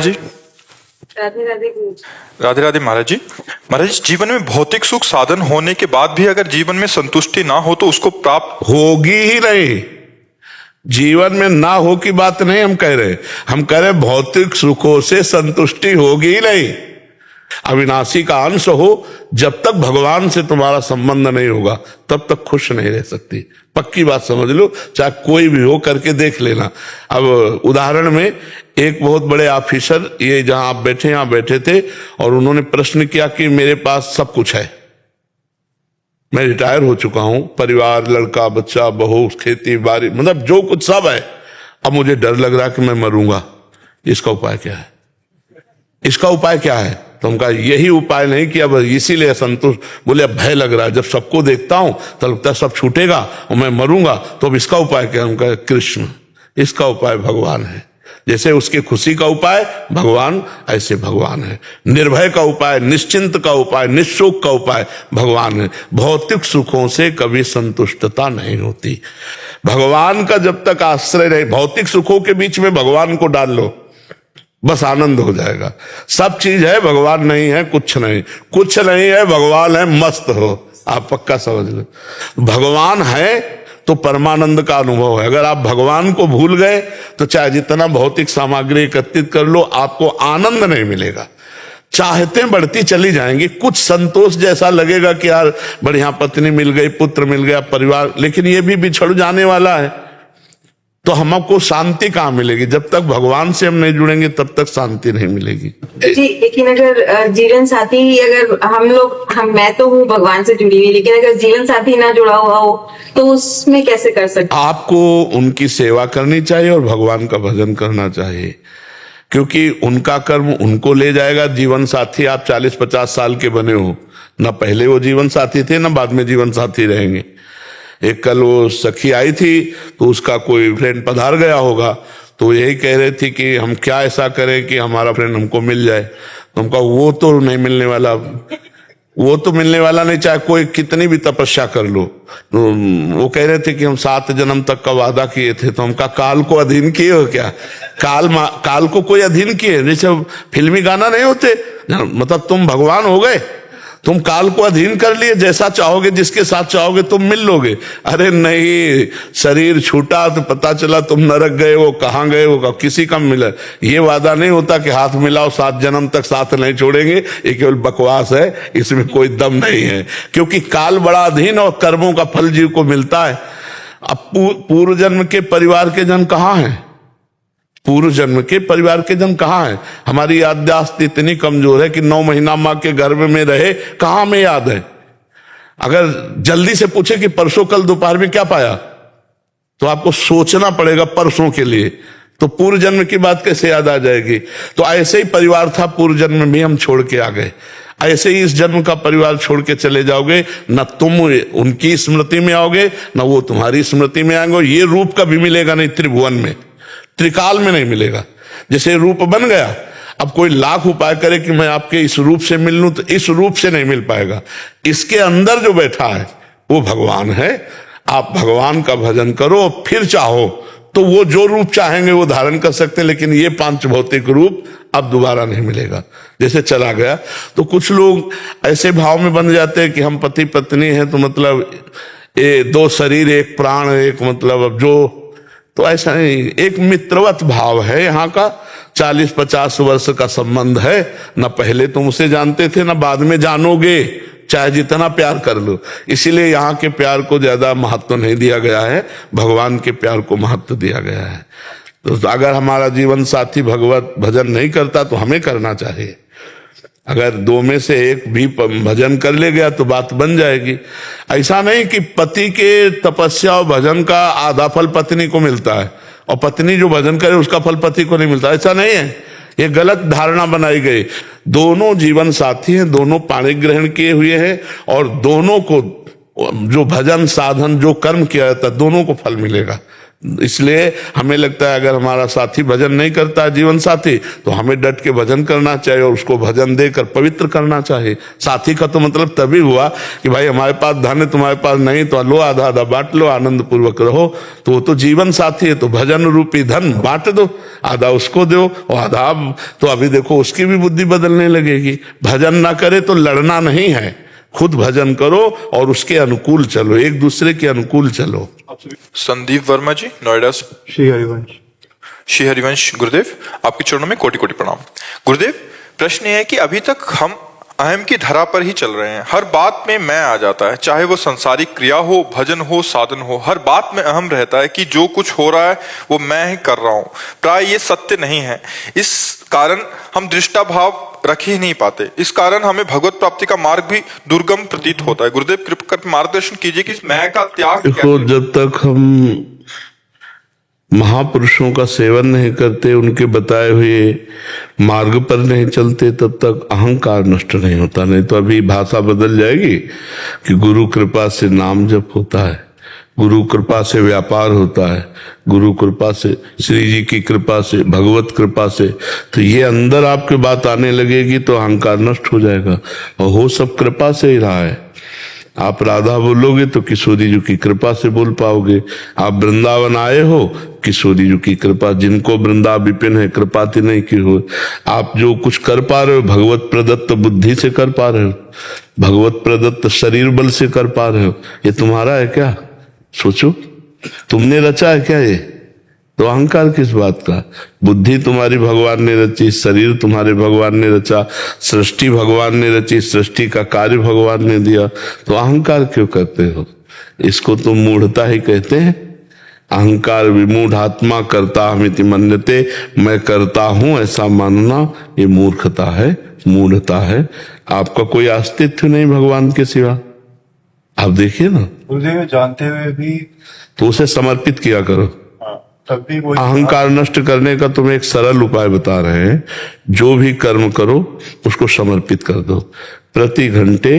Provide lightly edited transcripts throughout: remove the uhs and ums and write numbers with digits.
जी राधे राधे गुरु जी। राधे राधे महाराज जी। महाराज जी, जीवन में भौतिक सुख साधन होने के बाद भी अगर जीवन में संतुष्टि ना हो तो उसको प्राप्त होगी ही नहीं। जीवन में ना हो की बात नहीं हम कह रहे, हम कह रहे भौतिक सुखों से संतुष्टि होगी ही नहीं। अविनाशी का अंश हो, जब तक भगवान से तुम्हारा संबंध नहीं होगा तब तक खुश नहीं रह सकती। पक्की बात समझ लो, चाहे कोई भी हो, करके देख लेना। अब उदाहरण में एक बहुत बड़े ऑफिसर, ये जहां आप बैठे यहां बैठे थे, और उन्होंने प्रश्न किया कि मेरे पास सब कुछ है, मैं रिटायर हो चुका हूं, परिवार, लड़का बच्चा, बहू, खेती बाड़ी, मतलब जो कुछ सब है, अब मुझे डर लग रहा है कि मैं मरूंगा, इसका उपाय क्या है? इसका उपाय क्या है? तो हम कहा यही उपाय नहीं कि अब इसीलिए असंतुष्ट, बोले अब भय लग रहा है, जब सबको देखता हूं तो लगता है सब छूटेगा और मैं मरूंगा, तो अब इसका उपाय क्या? हम कहा कृष्ण, इसका उपाय भगवान है। जैसे उसकी खुशी का उपाय भगवान, ऐसे भगवान है। निर्भय का उपाय, निश्चिंत का उपाय, निशोक का उपाय भगवान है। भौतिक सुखों से कभी संतुष्टता नहीं होती। भगवान का जब तक आश्रय रहे, भौतिक सुखों के बीच में भगवान को डाल लो, बस आनंद हो जाएगा। सब चीज है, भगवान नहीं है, कुछ नहीं, कुछ नहीं है, भगवान है, मस्त हो। आप पक्का समझ लो, भगवान है तो परमानंद का अनुभव है। अगर आप भगवान को भूल गए तो चाहे जितना भौतिक सामग्री एकत्रित कर लो, आपको आनंद नहीं मिलेगा। चाहतें बढ़ती चली जाएंगी, कुछ संतोष जैसा लगेगा कि यार बढ़िया पत्नी मिल गई, पुत्र मिल गया, परिवार, लेकिन ये भी बिछड़ जाने वाला है। तो हमको शांति कहां मिलेगी? जब तक भगवान से हम नहीं जुड़ेंगे तब तक शांति नहीं मिलेगी जी। लेकिन अगर जीवन साथी, अगर मैं तो हूँ भगवान से जुड़ी हुई, लेकिन अगर जीवन साथी ना जुड़ा हुआ हो तो उसमें कैसे कर सकते? आपको उनकी सेवा करनी चाहिए और भगवान का भजन करना चाहिए, क्योंकि उनका कर्म उनको ले जाएगा। जीवन साथी आप 40-50 साल के बने हो, ना पहले वो जीवन साथी थे ना बाद में जीवन साथी रहेंगे। एक कल वो सखी आई थी तो उसका कोई फ्रेंड पधार गया होगा, तो यही कह रहे थे कि हम क्या ऐसा करें कि हमारा फ्रेंड हमको मिल जाए। तो हमका वो तो नहीं मिलने वाला, वो तो मिलने वाला नहीं, चाहे कोई कितनी भी तपस्या कर लो। तो वो कह रहे थे कि हम 7 जन्म तक का वादा किए थे। तो हमका काल को अधीन किए हो क्या? काल को कोई अधीन किए? जैसे फिल्मी गाना नहीं होते, मतलब तुम भगवान हो गए, तुम काल को अधीन कर लिए, जैसा चाहोगे, जिसके साथ चाहोगे तुम मिल लोगे। अरे नहीं, शरीर छूटा तो पता चला तुम नरक गए हो, कहाँ गए हो, किसी का मिला। ये वादा नहीं होता कि हाथ मिलाओ 7 जन्म तक साथ नहीं छोड़ेंगे, ये केवल बकवास है, इसमें कोई दम नहीं है। क्योंकि काल बड़ा अधीन और कर्मों का फल जीव को मिलता है। अब पूर्व जन्म के परिवार के जन कहाँ हैं? पूर्व जन्म के परिवार के जन कहाँ हैं? हमारी याददाश्त इतनी कमजोर है कि 9 महीना माँ के गर्भ में रहे, कहाँ में याद है? अगर जल्दी से पूछे कि परसों कल दोपहर में क्या पाया, तो आपको सोचना पड़ेगा परसों के लिए। तो पूर्व जन्म की बात कैसे याद आ जाएगी? तो ऐसे ही परिवार था, पूर्व जन्म में हम छोड़ के आ गए। ऐसे ही इस जन्म का परिवार छोड़ के चले जाओगे, न तुम उनकी स्मृति में आओगे न वो तुम्हारी स्मृति में आएंगे। ये रूप कभी मिलेगा नहीं त्रिभुवन में, त्रिकाल में नहीं मिलेगा। जैसे रूप बन गया, अब कोई लाख उपाय करे कि मैं आपके इस रूप से मिल लूं, तो इस रूप से नहीं मिल पाएगा। इसके अंदर जो बैठा है वो भगवान है। आप भगवान का भजन करो, फिर चाहो तो वो जो रूप चाहेंगे वो धारण कर सकते हैं, लेकिन ये 5 भौतिक रूप अब दोबारा नहीं मिलेगा। जैसे चला गया, तो कुछ लोग ऐसे भाव में बन जाते हैं कि हम पति पत्नी हैं, तो मतलब 2 शरीर 1 प्राण, एक मतलब अब जो, तो ऐसा नहीं, एक मित्रवत भाव है यहाँ का। 40-50 वर्ष का संबंध है, न पहले तुम उसे जानते थे न बाद में जानोगे, चाहे जितना प्यार कर लो। इसीलिए यहाँ के प्यार को ज्यादा महत्व नहीं दिया गया है, भगवान के प्यार को महत्व दिया गया है। तो अगर हमारा जीवन साथी भगवत भजन नहीं करता तो हमें करना चाहिए। अगर 2 में से एक भी भजन कर ले गया तो बात बन जाएगी। ऐसा नहीं कि पति के तपस्या और भजन का आधा फल पत्नी को मिलता है और पत्नी जो भजन करे उसका फल पति को नहीं मिलता, ऐसा नहीं है। ये गलत धारणा बनाई गई। दोनों जीवन साथी हैं, दोनों पाणी ग्रहण किए हुए हैं, और दोनों को जो भजन साधन जो कर्म किया जाता है दोनों को फल मिलेगा। इसलिए हमें लगता है अगर हमारा साथी भजन नहीं करता है, जीवन साथी, तो हमें डट के भजन करना चाहिए और उसको भजन देकर पवित्र करना चाहिए। साथी का तो मतलब तभी हुआ कि भाई हमारे पास धन है, तुम्हारे पास नहीं, तो लो आधा आधा बांट लो, आनंद पूर्वक रहो। तो वो तो जीवन साथी है, तो भजन रूपी धन बांट दो, आधा उसको दो और आधा। तो अभी देखो उसकी भी बुद्धि बदलने लगेगी। भजन ना करे तो लड़ना नहीं है, खुद भजन करो और उसके अनुकूल चलो, एक दूसरे के अनुकूल चलो। संदीप वर्मा जी, नोएडा से। श्री हरिवंश। श्री हरिवंश गुरुदेव, आपके चरणों में कोटि कोटि प्रणाम। गुरुदेव, प्रश्न ये है कि अभी तक हम अहम की धरा पर ही चल रहे हैं। हर बात में मैं आ जाता है, चाहे वो संसारिक क्रिया हो, भजन हो, साधन हो, हर बात में अहम रहता है कि जो कुछ हो रहा है वो मैं ही कर रहा हूं। प्राय ये सत्य नहीं है। इस कारण हम दृष्टा भाव रख ही नहीं पाते। इस कारण हमें भगवत प्राप्ति का मार्ग भी दुर्गम प्रतीत होता है। गुरुदेव कृपा कर मार्गदर्शन कीजिए कि इस मैं का त्याग देखो, जब तक हम महापुरुषों का सेवन नहीं करते, उनके बताए हुए मार्ग पर नहीं चलते, तब तक अहंकार नष्ट नहीं होता। नहीं तो अभी भाषा बदल जाएगी कि गुरु कृपा से नाम जप होता है, गुरु कृपा से व्यापार होता है, गुरु कृपा से, श्री जी की कृपा से, भगवत कृपा से। तो ये अंदर आपके बात आने लगेगी तो अहंकार नष्ट हो जाएगा। और हो सब कृपा से ही रहा है। आप राधा बोलोगे तो किशोरी जी की कृपा से बोल पाओगे। आप वृंदावन आए हो, किशोरी जी की कृपा, जिनको वृंदा विपिन है कृपाति नहीं की हो। आप जो कुछ कर पा रहे हो भगवत प्रदत्त बुद्धि से कर पा रहे हो, भगवत प्रदत्त शरीर बल से कर पा रहे हो। ये तुम्हारा है क्या? सोचो, तुमने रचा है क्या ये? तो अहंकार किस बात का? बुद्धि तुम्हारी भगवान ने रची, शरीर तुम्हारे भगवान ने रचा, सृष्टि भगवान ने रची, सृष्टि का कार्य भगवान ने दिया। तो अहंकार क्यों करते हो? इसको तो मूढ़ता ही कहते हैं। अहंकार विमूढ़ आत्मा करता हमिति मन्यते, मैं करता हूं ऐसा मानना ये मूर्खता है, मूढ़ता है। आपका कोई अस्तित्व नहीं भगवान के सिवा। आप देखिए ना, गुरुदेव जानते हुए भी तो उसे समर्पित किया करो। तब भी वो अहंकार नष्ट करने का तुम्हें एक सरल उपाय बता रहे हैं। जो भी कर्म करो उसको समर्पित कर दो। प्रति घंटे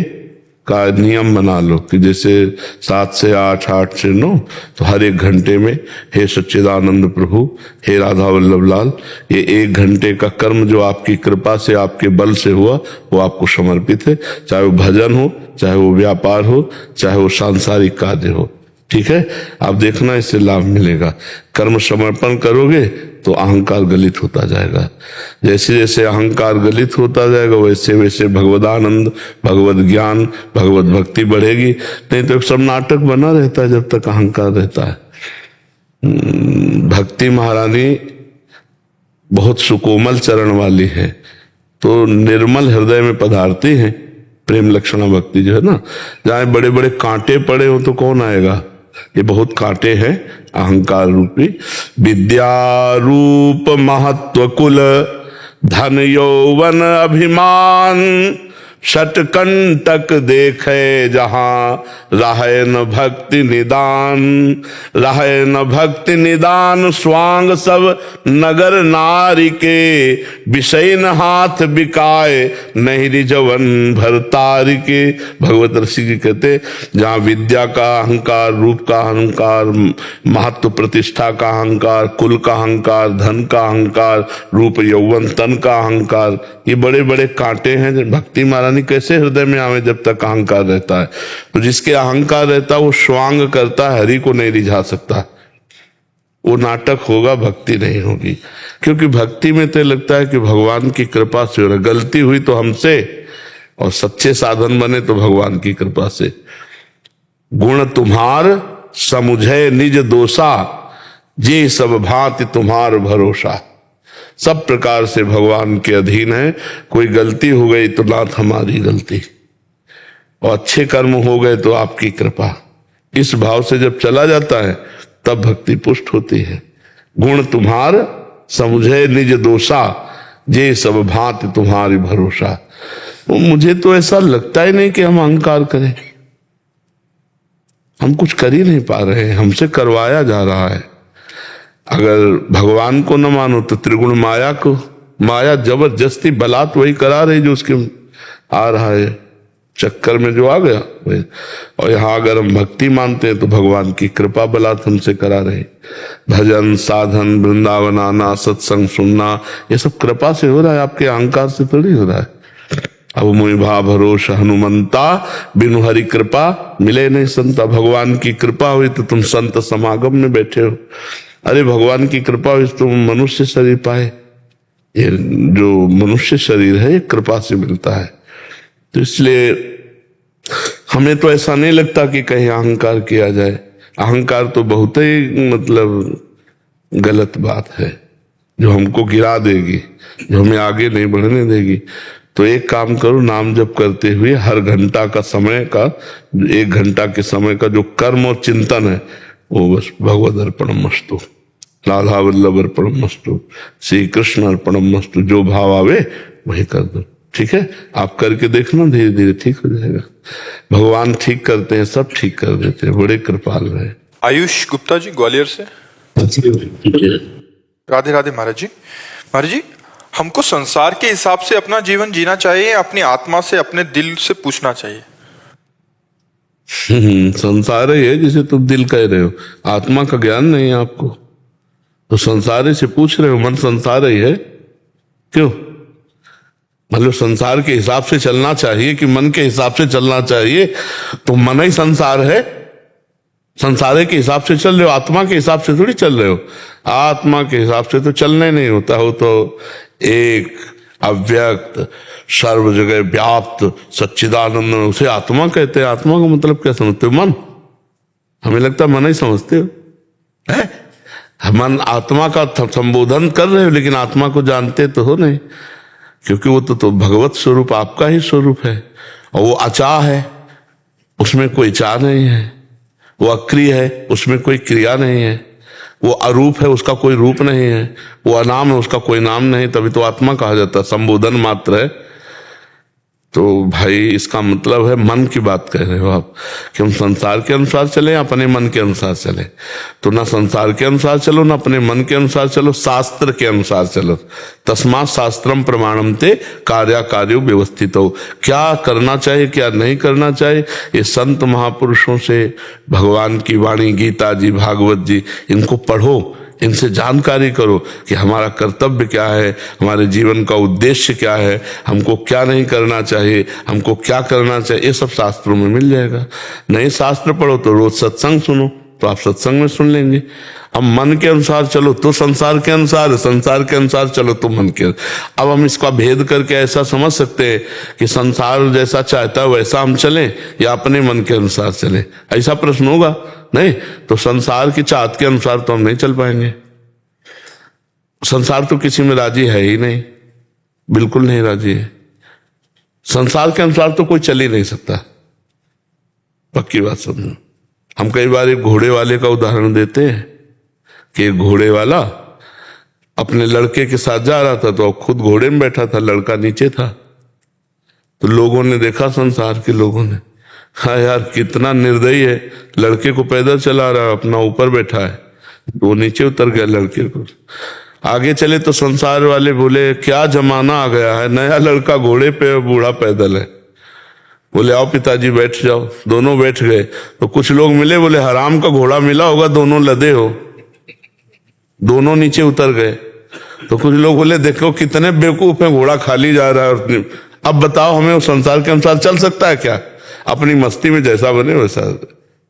का नियम बना लो कि जैसे 7 से 8, 8 से 9, तो हर एक घंटे में हे सच्चिदानंद प्रभु, हे राधा वल्लभ लाल, ये 1 घंटे का कर्म जो आपकी कृपा से, आपके बल से हुआ, वो आपको समर्पित है। चाहे वो भजन हो, चाहे वो व्यापार हो, चाहे वो सांसारिक कार्य हो। ठीक है, आप देखना इससे लाभ मिलेगा। कर्म समर्पण करोगे तो अहंकार गलित होता जाएगा। जैसे जैसे अहंकार गलित होता जाएगा वैसे वैसे भगवदानंद, भगवत ज्ञान, भगवत भक्ति बढ़ेगी। नहीं तो सब नाटक बना रहता है जब तक अहंकार रहता है। भक्ति महारानी बहुत सुकोमल चरण वाली है, तो निर्मल हृदय में पधारती है। प्रेम लक्षणा भक्ति जो है ना, जहां बड़े बड़े कांटे पड़े हो तो कौन आएगा? ये बहुत कांटे हैं अहंकार रूपी। विद्या रूप महत्व कुल धन यौवन अभिमान, षटकंटक देखे जहां राहे न भक्ति निदान, राहे न भक्ति निदान। स्वांग सब नगर नारी के, विषय न हाथ बिकाए, नहीं रिजवन भरतारी के। भगवत ऋषि जी कहते जहां विद्या का अहंकार, रूप का अहंकार, महत्व प्रतिष्ठा का अहंकार, कुल का अहंकार, धन का अहंकार, रूप यौवन तन का अहंकार, ये बड़े बड़े कांटे हैं। भक्ति महारानी कैसे हृदय में आवे जब तक अहंकार रहता है? तो जिसके अहंकार रहता है वो स्वांग करता है, हरि को नहीं रिझा सकता। वो नाटक होगा, भक्ति नहीं होगी। क्योंकि भक्ति में तो लगता है कि भगवान की कृपा से हो रहा, गलती हुई तो हमसे, और सच्चे साधन बने तो भगवान की कृपा से। गुण तुम्हार समुझे निज दोषा, जे सब भांति तुम्हार भरोसा। सब प्रकार से भगवान के अधीन है। कोई गलती हो गई तो नाथ हमारी गलती, और अच्छे कर्म हो गए तो आपकी कृपा। इस भाव से जब चला जाता है तब भक्ति पुष्ट होती है। गुण तुम्हार समुझे निज दोषा, जे सब भांति तुम्हारी भरोसा। तो मुझे तो ऐसा लगता ही नहीं कि हम अहंकार करें। हम कुछ कर ही नहीं पा रहे हैं, हमसे करवाया जा रहा है। अगर भगवान को न मानो तो त्रिगुण माया को, माया जबरदस्ती बलात् वही करा रही जो उसके आ रहा है। चक्कर में जो आ गया वही। और यहाँ अगर हम भक्ति मानते हैं तो भगवान की कृपा बलात् हमसे करा रहे। भजन, साधन, वृंदावन आना, सत्संग सुनना, ये सब कृपा से हो रहा है, आपके अहंकार से थोड़ी हो रहा है। अब मुझ भाव भरोस हनुमंता, बिनु हरि कृपा मिले नहीं संता। भगवान की कृपा हुई तो तुम संत समागम में बैठे हो। अरे भगवान की कृपा हुई तो तुम मनुष्य शरीर पाए। ये जो मनुष्य शरीर है ये कृपा से मिलता है। तो इसलिए हमें तो ऐसा नहीं लगता कि कहीं अहंकार किया जाए। अहंकार तो बहुत ही गलत बात है, जो हमको गिरा देगी, जो हमें आगे नहीं बढ़ने देगी। तो एक काम करो, नाम जप करते हुए हर घंटा का समय का, 1 घंटा के समय का जो कर्म और चिंतन है वो बस भगवद अर्पणमस्तु, राधा वल्लभ अर्पणमस्तु, श्री कृष्ण अर्पणमस्तु, जो भाव आवे वही कर दो। ठीक है, आप करके देखना, धीरे धीरे ठीक हो जाएगा। भगवान ठीक करते हैं, सब ठीक कर देते हैं, बड़े कृपाल रहे। आयुष गुप्ता जी ग्वालियर से। राधे राधे महाराज जी। महाराज जी, हमको संसार के हिसाब से अपना जीवन जीना चाहिए, अपनी आत्मा से, अपने दिल से पूछना चाहिए? संसार ही है जिसे तुम दिल कह रहे हो, आत्मा का ज्ञान नहीं है आपको, तो संसार से पूछ रहे हो। मन संसार ही है, क्यों? मतलब संसार के हिसाब से चलना चाहिए कि मन के हिसाब से चलना चाहिए? तो मन ही संसार है, संसार के हिसाब से चल रहे हो, आत्मा के हिसाब से थोड़ी चल रहे हो। आत्मा के हिसाब से तो चलना ही नहीं होता हो, तो एक अव्यक्त सर्व जगह व्याप्त सच्चिदानंद, उसे आत्मा कहते हैं। आत्मा का मतलब क्या समझते हो? मन। हमें लगता है मन ही समझते हो, है? मन आत्मा का संबोधन कर रहे हो, लेकिन आत्मा को जानते तो हो नहीं, क्योंकि वो तो भगवत स्वरूप आपका ही स्वरूप है। और वो अचाह है, उसमें कोई चाह नहीं है। वो अक्रिय है, उसमें कोई क्रिया नहीं है। वो अरूप है, उसका कोई रूप नहीं है। वो अनाम है, उसका कोई नाम नहीं, तभी तो आत्मा कहा जाता है, संबोधन मात्र है। तो भाई इसका मतलब है मन की बात कह रहे हो आप, कि हम संसार के अनुसार चले या अपने मन के अनुसार चले? तो ना संसार के अनुसार चलो, ना अपने मन के अनुसार चलो, शास्त्र के अनुसार चलो। तस्मात् शास्त्रम प्रमाणम ते कार्याकार्यो व्यवस्थित हो। क्या करना चाहिए, क्या नहीं करना चाहिए, ये संत महापुरुषों से, भगवान की वाणी, गीता जी, भागवत जी, इनको पढ़ो, इनसे जानकारी करो कि हमारा कर्तव्य क्या है, हमारे जीवन का उद्देश्य क्या है, हमको क्या नहीं करना चाहिए, हमको क्या करना चाहिए, ये सब शास्त्रों में मिल जाएगा। नहीं शास्त्र पढ़ो तो रोज सत्संग सुनो, तो आप सत्संग में सुन लेंगे। अब मन के अनुसार चलो तो संसार के अनुसार, संसार के अनुसार चलो तो मन के। अब हम इसका भेद करके ऐसा समझ सकते हैं कि संसार जैसा चाहता है वैसा हम चलें या अपने मन के अनुसार चलें? ऐसा प्रश्न होगा नहीं। तो संसार की चाहत के अनुसार तो हम नहीं चल पाएंगे। संसार तो किसी में राजी है ही नहीं, बिल्कुल नहीं राजी है। संसार के अनुसार तो कोई चल ही नहीं सकता, पक्की बात समझो। हम कई बार एक घोड़े वाले का उदाहरण देते हैं कि एक घोड़े वाला अपने लड़के के साथ जा रहा था, तो खुद घोड़े में बैठा था, लड़का नीचे था। तो लोगों ने देखा, संसार के लोगों ने, हाँ यार कितना निर्दयी है, लड़के को पैदल चला रहा है, अपना ऊपर बैठा है। तो वो नीचे उतर गया लड़के को। आगे चले तो संसार वाले बोले क्या जमाना आ गया है, नया लड़का घोड़े पे, बूढ़ा पैदल है। बोले आओ पिताजी बैठ जाओ। दोनों बैठ गए। तो कुछ लोग मिले, बोले हराम का घोड़ा मिला होगा, दोनों लदे हो। दोनों नीचे उतर गए। तो कुछ लोग बोले देखो कितने बेवकूफ हैं, घोड़ा खाली जा रहा है। अब बताओ हमें वो संसार के अनुसार चल सकता है क्या? अपनी मस्ती में जैसा बने वैसा।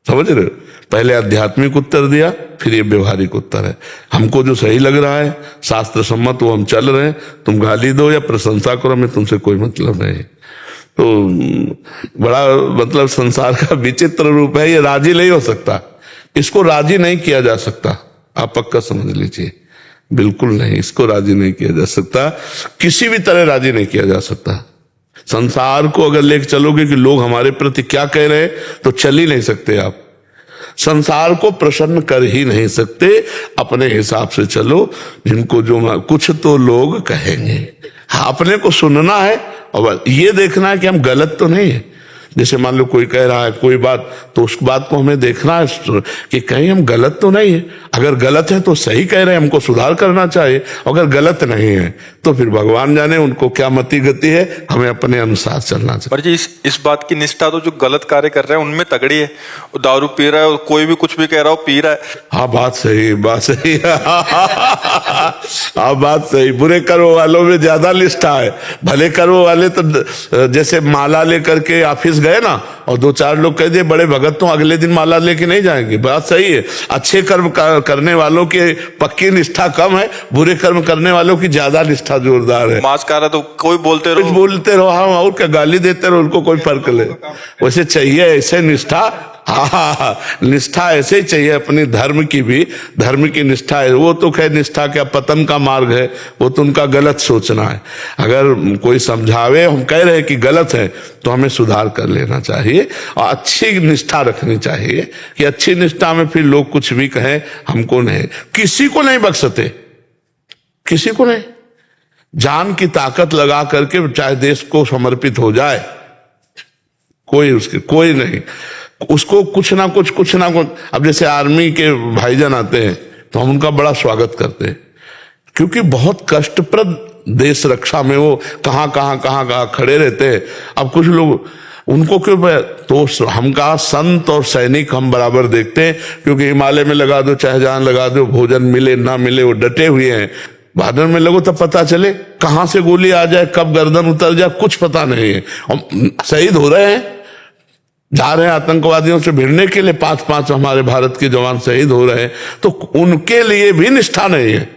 समझ रहे हो? पहले आध्यात्मिक उत्तर दिया, फिर ये व्यवहारिक उत्तर है। हमको जो सही लग रहा है शास्त्र सम्मत वो हम चल रहे हैं। तुम गाली दो या प्रशंसा करो, हमें तुमसे कोई मतलब नहीं। तो बड़ा मतलब संसार का विचित्र रूप है, ये राजी नहीं हो सकता, इसको राजी नहीं किया जा सकता। आप पक्का समझ लीजिए, बिल्कुल नहीं, इसको राजी नहीं किया जा सकता, किसी भी तरह राजी नहीं किया जा सकता। संसार को अगर लेकर चलोगे कि लोग हमारे प्रति क्या कह रहे हैं, तो चल ही नहीं सकते आप। संसार को प्रसन्न कर ही नहीं सकते, अपने हिसाब से चलो। जिनको जो कुछ तो लोग कहेंगे, हाँ अपने को सुनना है और ये देखना है कि हम गलत तो नहीं है। जैसे मान लो कोई कह रहा है कोई बात, तो उस बात को हमें देखना है कि कहीं हम गलत तो नहीं है। अगर गलत है तो सही कह रहे हैं, हमको सुधार करना चाहिए। अगर गलत नहीं है तो फिर भगवान जाने उनको क्या मति गति है, हमें अपने अनुसार चलना चाहिए। पर जी इस बात की निष्ठा तो जो गलत कार्य कर रहे हैं उनमें तगड़ी है। वो दारू पी रहा है और कोई भी कुछ भी कह रहा हो पी रहा है। हाँ बात सही, बात सही। हाँ बात सही। बुरे कर्म वालों में ज्यादा निष्ठा है। भले कर्म वाले तो जैसे माला लेकर के ऑफिस गए ना और दो चार लोग कह दिए बड़े भगत, तो अगले दिन माला लेके नहीं जाएंगे। बात सही है। अच्छे कर्म करने वालों की पक्की निष्ठा कम है, बुरे कर्म करने वालों की ज्यादा निष्ठा जोरदार है। मांस खा रहा तो कोई बोलते कुछ रहो, बोलते रहो, हाँ, और क्या गाली देते रहो, उनको कोई फर्क ले। वैसे चाहिए ऐसे निष्ठा। हाँ, निष्ठा ऐसे ही चाहिए अपनी धर्म की भी। धर्म की निष्ठा है वो तो खैर निष्ठा क्या पतन का मार्ग है, वो तो उनका गलत सोचना है। अगर कोई समझावे, हम कह रहे हैं कि गलत है, तो हमें सुधार कर लेना चाहिए और अच्छी निष्ठा रखनी चाहिए कि अच्छी निष्ठा में फिर लोग कुछ भी कहें हमको नहीं, किसी को नहीं बख्शते, किसी को नहीं। जान की ताकत लगा करके चाहे देश को समर्पित हो जाए, कोई नहीं, उसको कुछ ना कुछ अब जैसे आर्मी के भाईजान आते हैं तो हम उनका बड़ा स्वागत करते हैं, क्योंकि बहुत कष्टप्रद देश रक्षा में वो कहां खड़े रहते हैं। अब कुछ लोग उनको क्यों, तो हम कहा संत और सैनिक हम बराबर देखते हैं, क्योंकि हिमालय में लगा दो चाहे जहां लगा दो, भोजन मिले ना मिले वो डटे हुए हैं। भादर में लगो तब पता चले कहां से गोली आ जाए, कब गर्दन उतर जाए, कुछ पता नहीं है। हम शहीद हो रहे हैं, जा रहे हैं आतंकवादियों से भिड़ने के लिए, 5 हमारे भारत के जवान शहीद हो रहे हैं, तो उनके लिए भी निष्ठा नहीं है।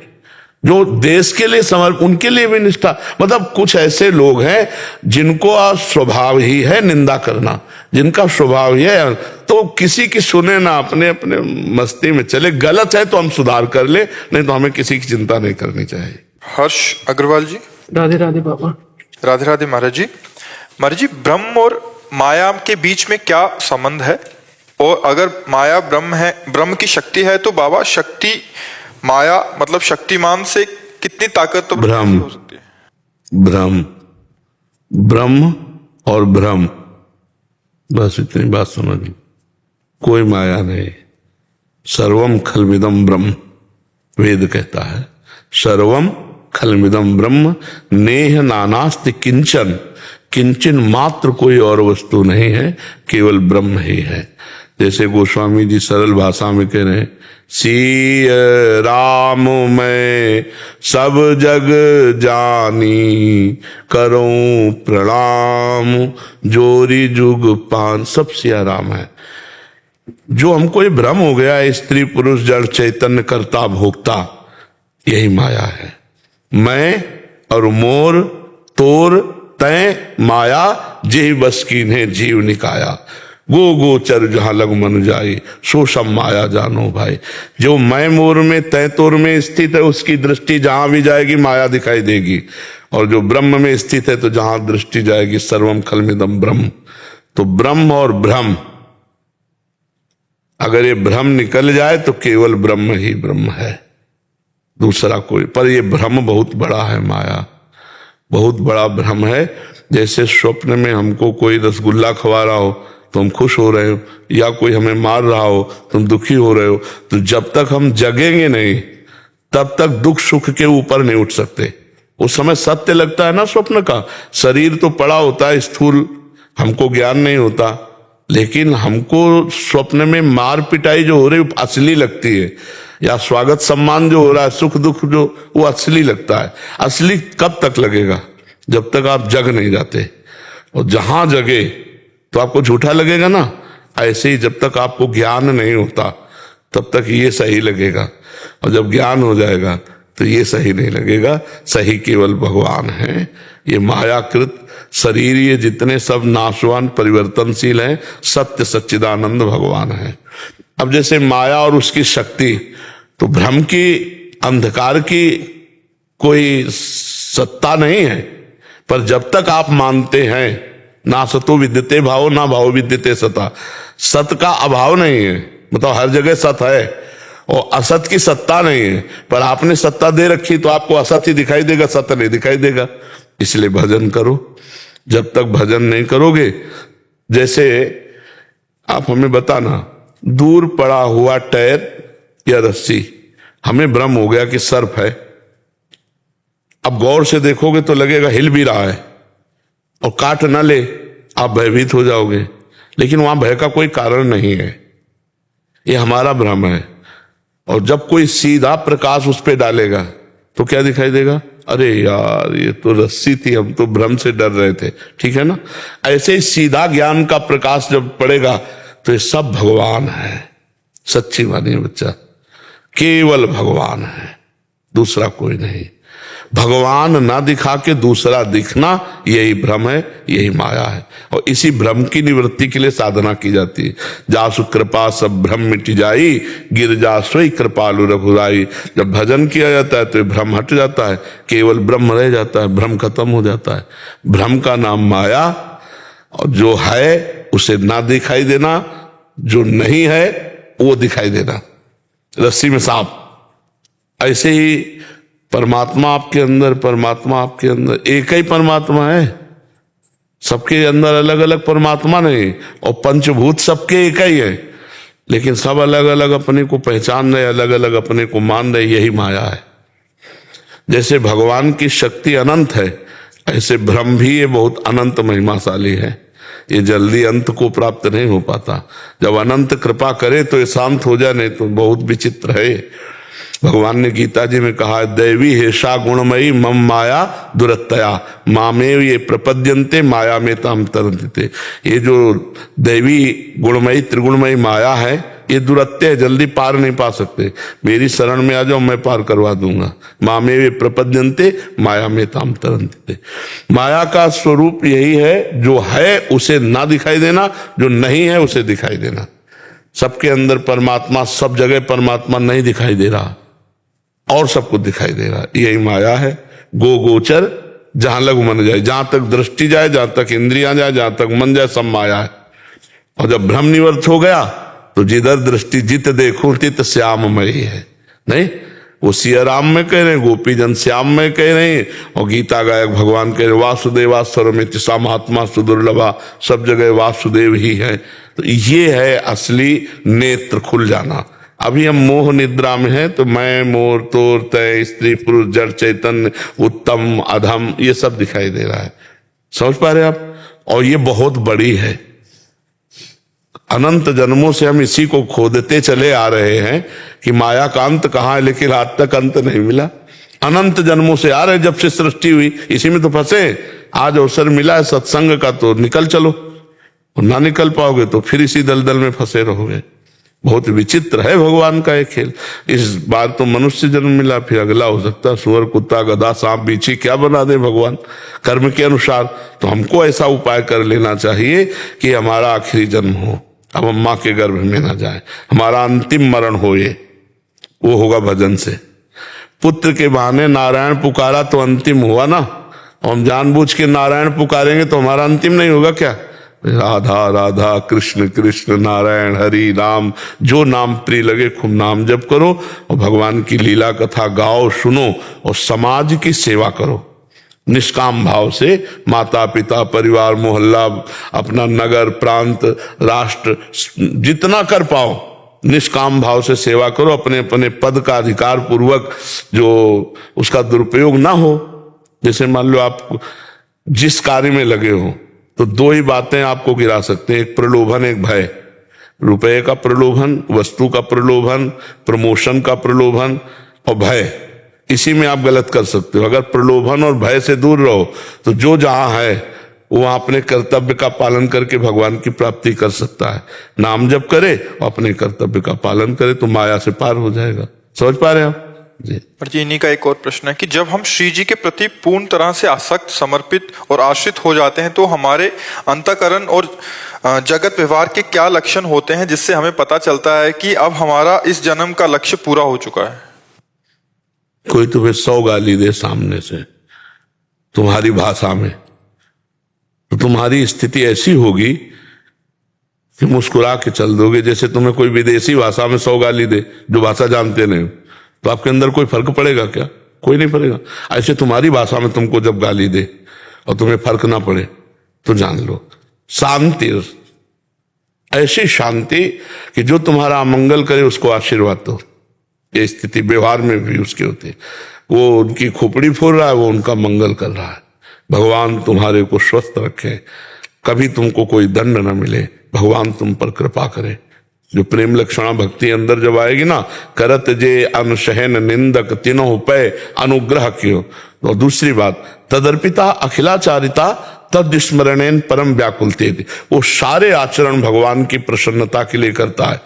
जो देश के लिए उनके लिए भी निष्ठा, मतलब कुछ ऐसे लोग हैं जिनको स्वभाव ही है निंदा करना, जिनका स्वभाव ही है, तो किसी की सुने ना, अपने अपने मस्ती में चले। गलत है तो हम सुधार कर ले, नहीं तो हमें किसी की चिंता नहीं करनी चाहिए। हर्ष अग्रवाल जी। राधे राधे बाबा। राधे राधे महाराज जी। महाराज जी, ब्रह्म और माया के बीच में क्या संबंध है? और अगर माया ब्रह्म है, ब्रह्म की शक्ति है, तो बाबा शक्ति माया मतलब शक्तिमान से कितनी ताकत तो ब्रह्म हो सकती है? ब्रह्म और ब्रह्म, बस इतनी बात समझ लो। कोई माया नहीं। सर्वम खलमिदम ब्रह्म, वेद कहता है सर्वम खलमिदम ब्रह्म नेह नानास्ति किंचन, किंचन मात्र कोई और वस्तु नहीं है, केवल ब्रह्म ही है। जैसे गोस्वामी जी सरल भाषा में कह रहे हैं, सिय राम मैं सब जग जानी, करूं प्रणाम जोरी जुग पान। सब सिया राम है। जो हमको ये भ्रम हो गया है, स्त्री पुरुष जड़ चैतन्य कर्ता भोक्ता, यही माया है। मैं और मोर तोर तय माया, जेहि बस कीन्हे जीव निकाया। गो गोचर जहां लग मन जाई, सो सब माया जानो भाई। जो मैं मोर में तय तोर में स्थित है, उसकी दृष्टि जहां भी जाएगी माया दिखाई देगी। और जो ब्रह्म में स्थित है, तो जहां दृष्टि जाएगी सर्वम खलमिदम ब्रह्म। तो ब्रह्म और भ्रम, अगर ये भ्रम निकल जाए तो केवल ब्रह्म ही ब्रह्म है, दूसरा कोई। पर ये भ्रम बहुत बड़ा है, माया बहुत बड़ा भ्रम है। जैसे स्वप्न में हमको कोई रसगुल्ला खवा रहा हो तो हम खुश हो रहे हो, या कोई हमें मार रहा हो तुम दुखी हो रहे हो, तो जब तक हम जगेंगे नहीं तब तक दुख सुख के ऊपर नहीं उठ सकते। उस समय सत्य लगता है ना स्वप्न का, शरीर तो पड़ा होता है स्थूल, हमको ज्ञान नहीं होता, लेकिन हमको स्वप्न में मार पिटाई जो हो रही है असली लगती है, या स्वागत सम्मान जो हो रहा है, सुख दुख जो, वो असली लगता है। असली कब तक लगेगा? जब तक आप जग नहीं जाते। और जहां जगे तो आपको झूठा लगेगा ना, ऐसे ही जब तक आपको ज्ञान नहीं होता तब तक ये सही लगेगा, और जब ज्ञान हो जाएगा तो ये सही नहीं लगेगा। सही केवल भगवान है। ये मायाकृत शरीर ये जितने सब नाशवान परिवर्तनशील हैं, सत्य सच्चिदानंद भगवान है। अब जैसे माया और उसकी शक्ति, तो भ्रम की अंधकार की कोई सत्ता नहीं है, पर जब तक आप मानते हैं ना सतो विद्यते भाव ना भाव विद्यते सता, सत का अभाव नहीं है, मतलब हर जगह सत है और असत की सत्ता नहीं है, पर आपने सत्ता दे रखी तो आपको असत ही दिखाई देगा, सत्य नहीं दिखाई देगा। इसलिए भजन करो। जब तक भजन नहीं करोगे जैसे आप हमें बताना, दूर पड़ा हुआ टायर या रस्सी, हमें भ्रम हो गया कि सर्प है। अब गौर से देखोगे तो लगेगा हिल भी रहा है, और काट ना ले आप भयभीत हो जाओगे, लेकिन वहां भय का कोई कारण नहीं है, ये हमारा भ्रम है। और जब कोई सीधा प्रकाश उस पर डालेगा तो क्या दिखाई देगा, अरे यार ये तो रस्सी थी, हम तो भ्रम से डर रहे थे, ठीक है ना। ऐसे ही सीधा ज्ञान का प्रकाश जब पड़ेगा तो ये सब भगवान है। सच्ची मानिए बच्चा, केवल भगवान है, दूसरा कोई नहीं। भगवान ना दिखा के दूसरा दिखना, यही भ्रम है, यही माया है। और इसी भ्रम की निवृत्ति के लिए साधना की जाती है। जासु कृपा सब भ्रम मिट जाई, गिर जा सोई कृपालु रघुराई। जब भजन किया जाता है तो ये भ्रम हट जाता है, केवल ब्रह्म रह जाता है, भ्रम खत्म हो जाता है। भ्रम का नाम माया, और जो है उसे ना दिखाई देना, जो नहीं है वो दिखाई देना। रस्सी में सांप, ऐसे ही परमात्मा आपके अंदर, परमात्मा आपके अंदर, एक ही परमात्मा है, सबके अंदर अलग अलग परमात्मा नहीं। और पंचभूत सबके एक ही है, लेकिन सब अलग अलग अपने को पहचान रहे, अलग अलग अपने को मान रहे, यही माया है। जैसे भगवान की शक्ति अनंत है, ऐसे भ्रम भी ये बहुत अनंत महिमाशाली है, ये जल्दी अंत को प्राप्त नहीं हो पाता। जब अनंत कृपा करे तो ये शांत हो जाए, नहीं तो बहुत विचित्र है। भगवान ने गीता जी में कहा है, दैवी हेषा गुणमयी मम माया दुरत्तया मामेव ये प्रपद्यन्ते माया में ताम तरन्ते। ये जो दैवी गुणमयी त्रिगुणमयी माया है, ये दुरत्य है, जल्दी पार नहीं पा सकते। मेरी शरण में आ जाओ, मैं पार करवा दूंगा। मामेव ये प्रपद्यन्ते माया में ताम तरन्ते। माया का स्वरूप यही है, जो है उसे ना दिखाई देना, जो नहीं है उसे दिखाई देना। सबके अंदर परमात्मा, सब जगह परमात्मा नहीं दिखाई दे रहा, और सब कुछ दिखाई दे रहा, यही माया है। गो गोचर जहां लग मन जाए, जहां तक दृष्टि जाए, जहां तक इंद्रियां जाए, जहां तक मन जाए, सब माया है। और जब भ्रम निवर्त हो गया तो जिधर दृष्टि जित देखो तित श्याममयी है। नहीं, वो सिया राम में कह रहे हैं, गोपी जन श्याम में कह रहे हैं, और गीता गायक भगवान कह रहे वासुदेवा सर्वमिति महात्मा सुदुर्लभा, सब जगह वासुदेव ही है। तो ये है असली नेत्र खुल जाना। अभी हम मोह निद्रा में हैं, तो मैं, मोर, तोर, तय, स्त्री, पुरुष, जड़, चैतन्य, उत्तम, अधम, ये सब दिखाई दे रहा है। समझ पा रहे आप? और ये बहुत बड़ी है। अनंत जन्मों से हम इसी को खोदते चले आ रहे हैं कि माया का अंत कहाँ है, लेकिन आज तक अंत नहीं मिला। अनंत जन्मों से आ रहे, जब से सृष्टि हुई इसी में तो फंसे। आज अवसर मिला है सत्संग का, तो निकल चलो, और ना निकल पाओगे तो फिर इसी दलदल में फंसे रहोगे। बहुत विचित्र है भगवान का एक खेल। इस बार तो मनुष्य जन्म मिला, फिर अगला हो सकता है सुअर, कुत्ता, गधा, सांप, बीछी, क्या बना दे भगवान कर्म के अनुसार। तो हमको ऐसा उपाय कर लेना चाहिए कि हमारा आखिरी जन्म हो, अब हम माँ के गर्भ में ना जाए, हमारा अंतिम मरण हो, ये वो होगा भजन से। पुत्र के बहाने नारायण पुकारा तो अंतिम हुआ ना, और हम जानबूझ के नारायण पुकारेंगे तो हमारा अंतिम नहीं होगा क्या? राधा राधा कृष्ण कृष्ण नारायण हरि राम, जो नाम प्रिय लगे खूब नाम जप करो, और भगवान की लीला कथा गाओ, सुनो, और समाज की सेवा करो निष्काम भाव से। माता पिता, परिवार, मोहल्ला, अपना नगर, प्रांत, राष्ट्र, जितना कर पाओ निष्काम भाव से सेवा करो। अपने अपने पद का अधिकार पूर्वक, जो उसका दुरुपयोग ना हो। जैसे मान लो आप जिस कार्य में लगे हो, तो दो ही बातें आपको गिरा सकते हैं, एक प्रलोभन, एक भय। रुपए का प्रलोभन, वस्तु का प्रलोभन, प्रमोशन का प्रलोभन और भय, इसी में आप गलत कर सकते हो। अगर प्रलोभन और भय से दूर रहो तो जो जहां है वो अपने कर्तव्य का पालन करके भगवान की प्राप्ति कर सकता है। नाम जप करे और अपने कर्तव्य का पालन करे तो माया से पार हो जाएगा। समझ पा रहे हैं आप जी? पर जी इन्हीं का एक और प्रश्न है कि जब हम श्री जी के प्रति पूर्ण तरह से आसक्त, समर्पित और आश्रित हो जाते हैं तो हमारे अंतःकरण और जगत व्यवहार के क्या लक्षण होते हैं जिससे हमें पता चलता है कि अब हमारा इस जन्म का लक्ष्य पूरा हो चुका है? कोई तुम्हें 100 गाली दे सामने से तुम्हारी भाषा में, तो तुम्हारी स्थिति ऐसी होगी कि मुस्कुरा के चल दोगे। जैसे तुम्हें कोई विदेशी भाषा में 100 गाली दे, जो भाषा जानते नहीं, तो आपके अंदर कोई फर्क पड़ेगा क्या? कोई नहीं पड़ेगा। ऐसे तुम्हारी भाषा में तुमको जब गाली दे और तुम्हें फर्क ना पड़े, तो जान लो शांति, ऐसी शांति कि जो तुम्हारा अमंगल करे उसको आशीर्वाद दो। ये स्थिति व्यवहार में भी उसकी होती है। वो उनकी खोपड़ी फोड़ रहा है, वो उनका मंगल कर रहा है। भगवान तुम्हारे को स्वस्थ रखे, कभी तुमको कोई दंड न मिले, भगवान तुम पर कृपा करे। जो प्रेम लक्षणा भक्ति अंदर जब आएगी ना, करत जे अनशहन निंदक तीनों पे अनुग्रह क्यों। और दूसरी बात, तदर्पिता अखिलाचारिता तद स्मरणेन परम व्याकुलते। वो सारे आचरण भगवान की प्रसन्नता के लिए करता है,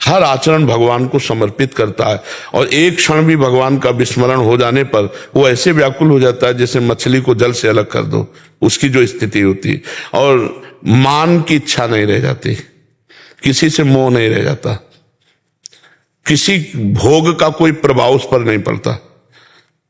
हर आचरण भगवान को समर्पित करता है। और एक क्षण भी भगवान का विस्मरण हो जाने पर वो ऐसे व्याकुल हो जाता है जैसे मछली को जल से अलग कर दो, उसकी जो स्थिति होती है। और मान की इच्छा नहीं रह जाती, किसी से मोह नहीं रह जाता, किसी भोग का कोई प्रभाव उस पर नहीं पड़ता।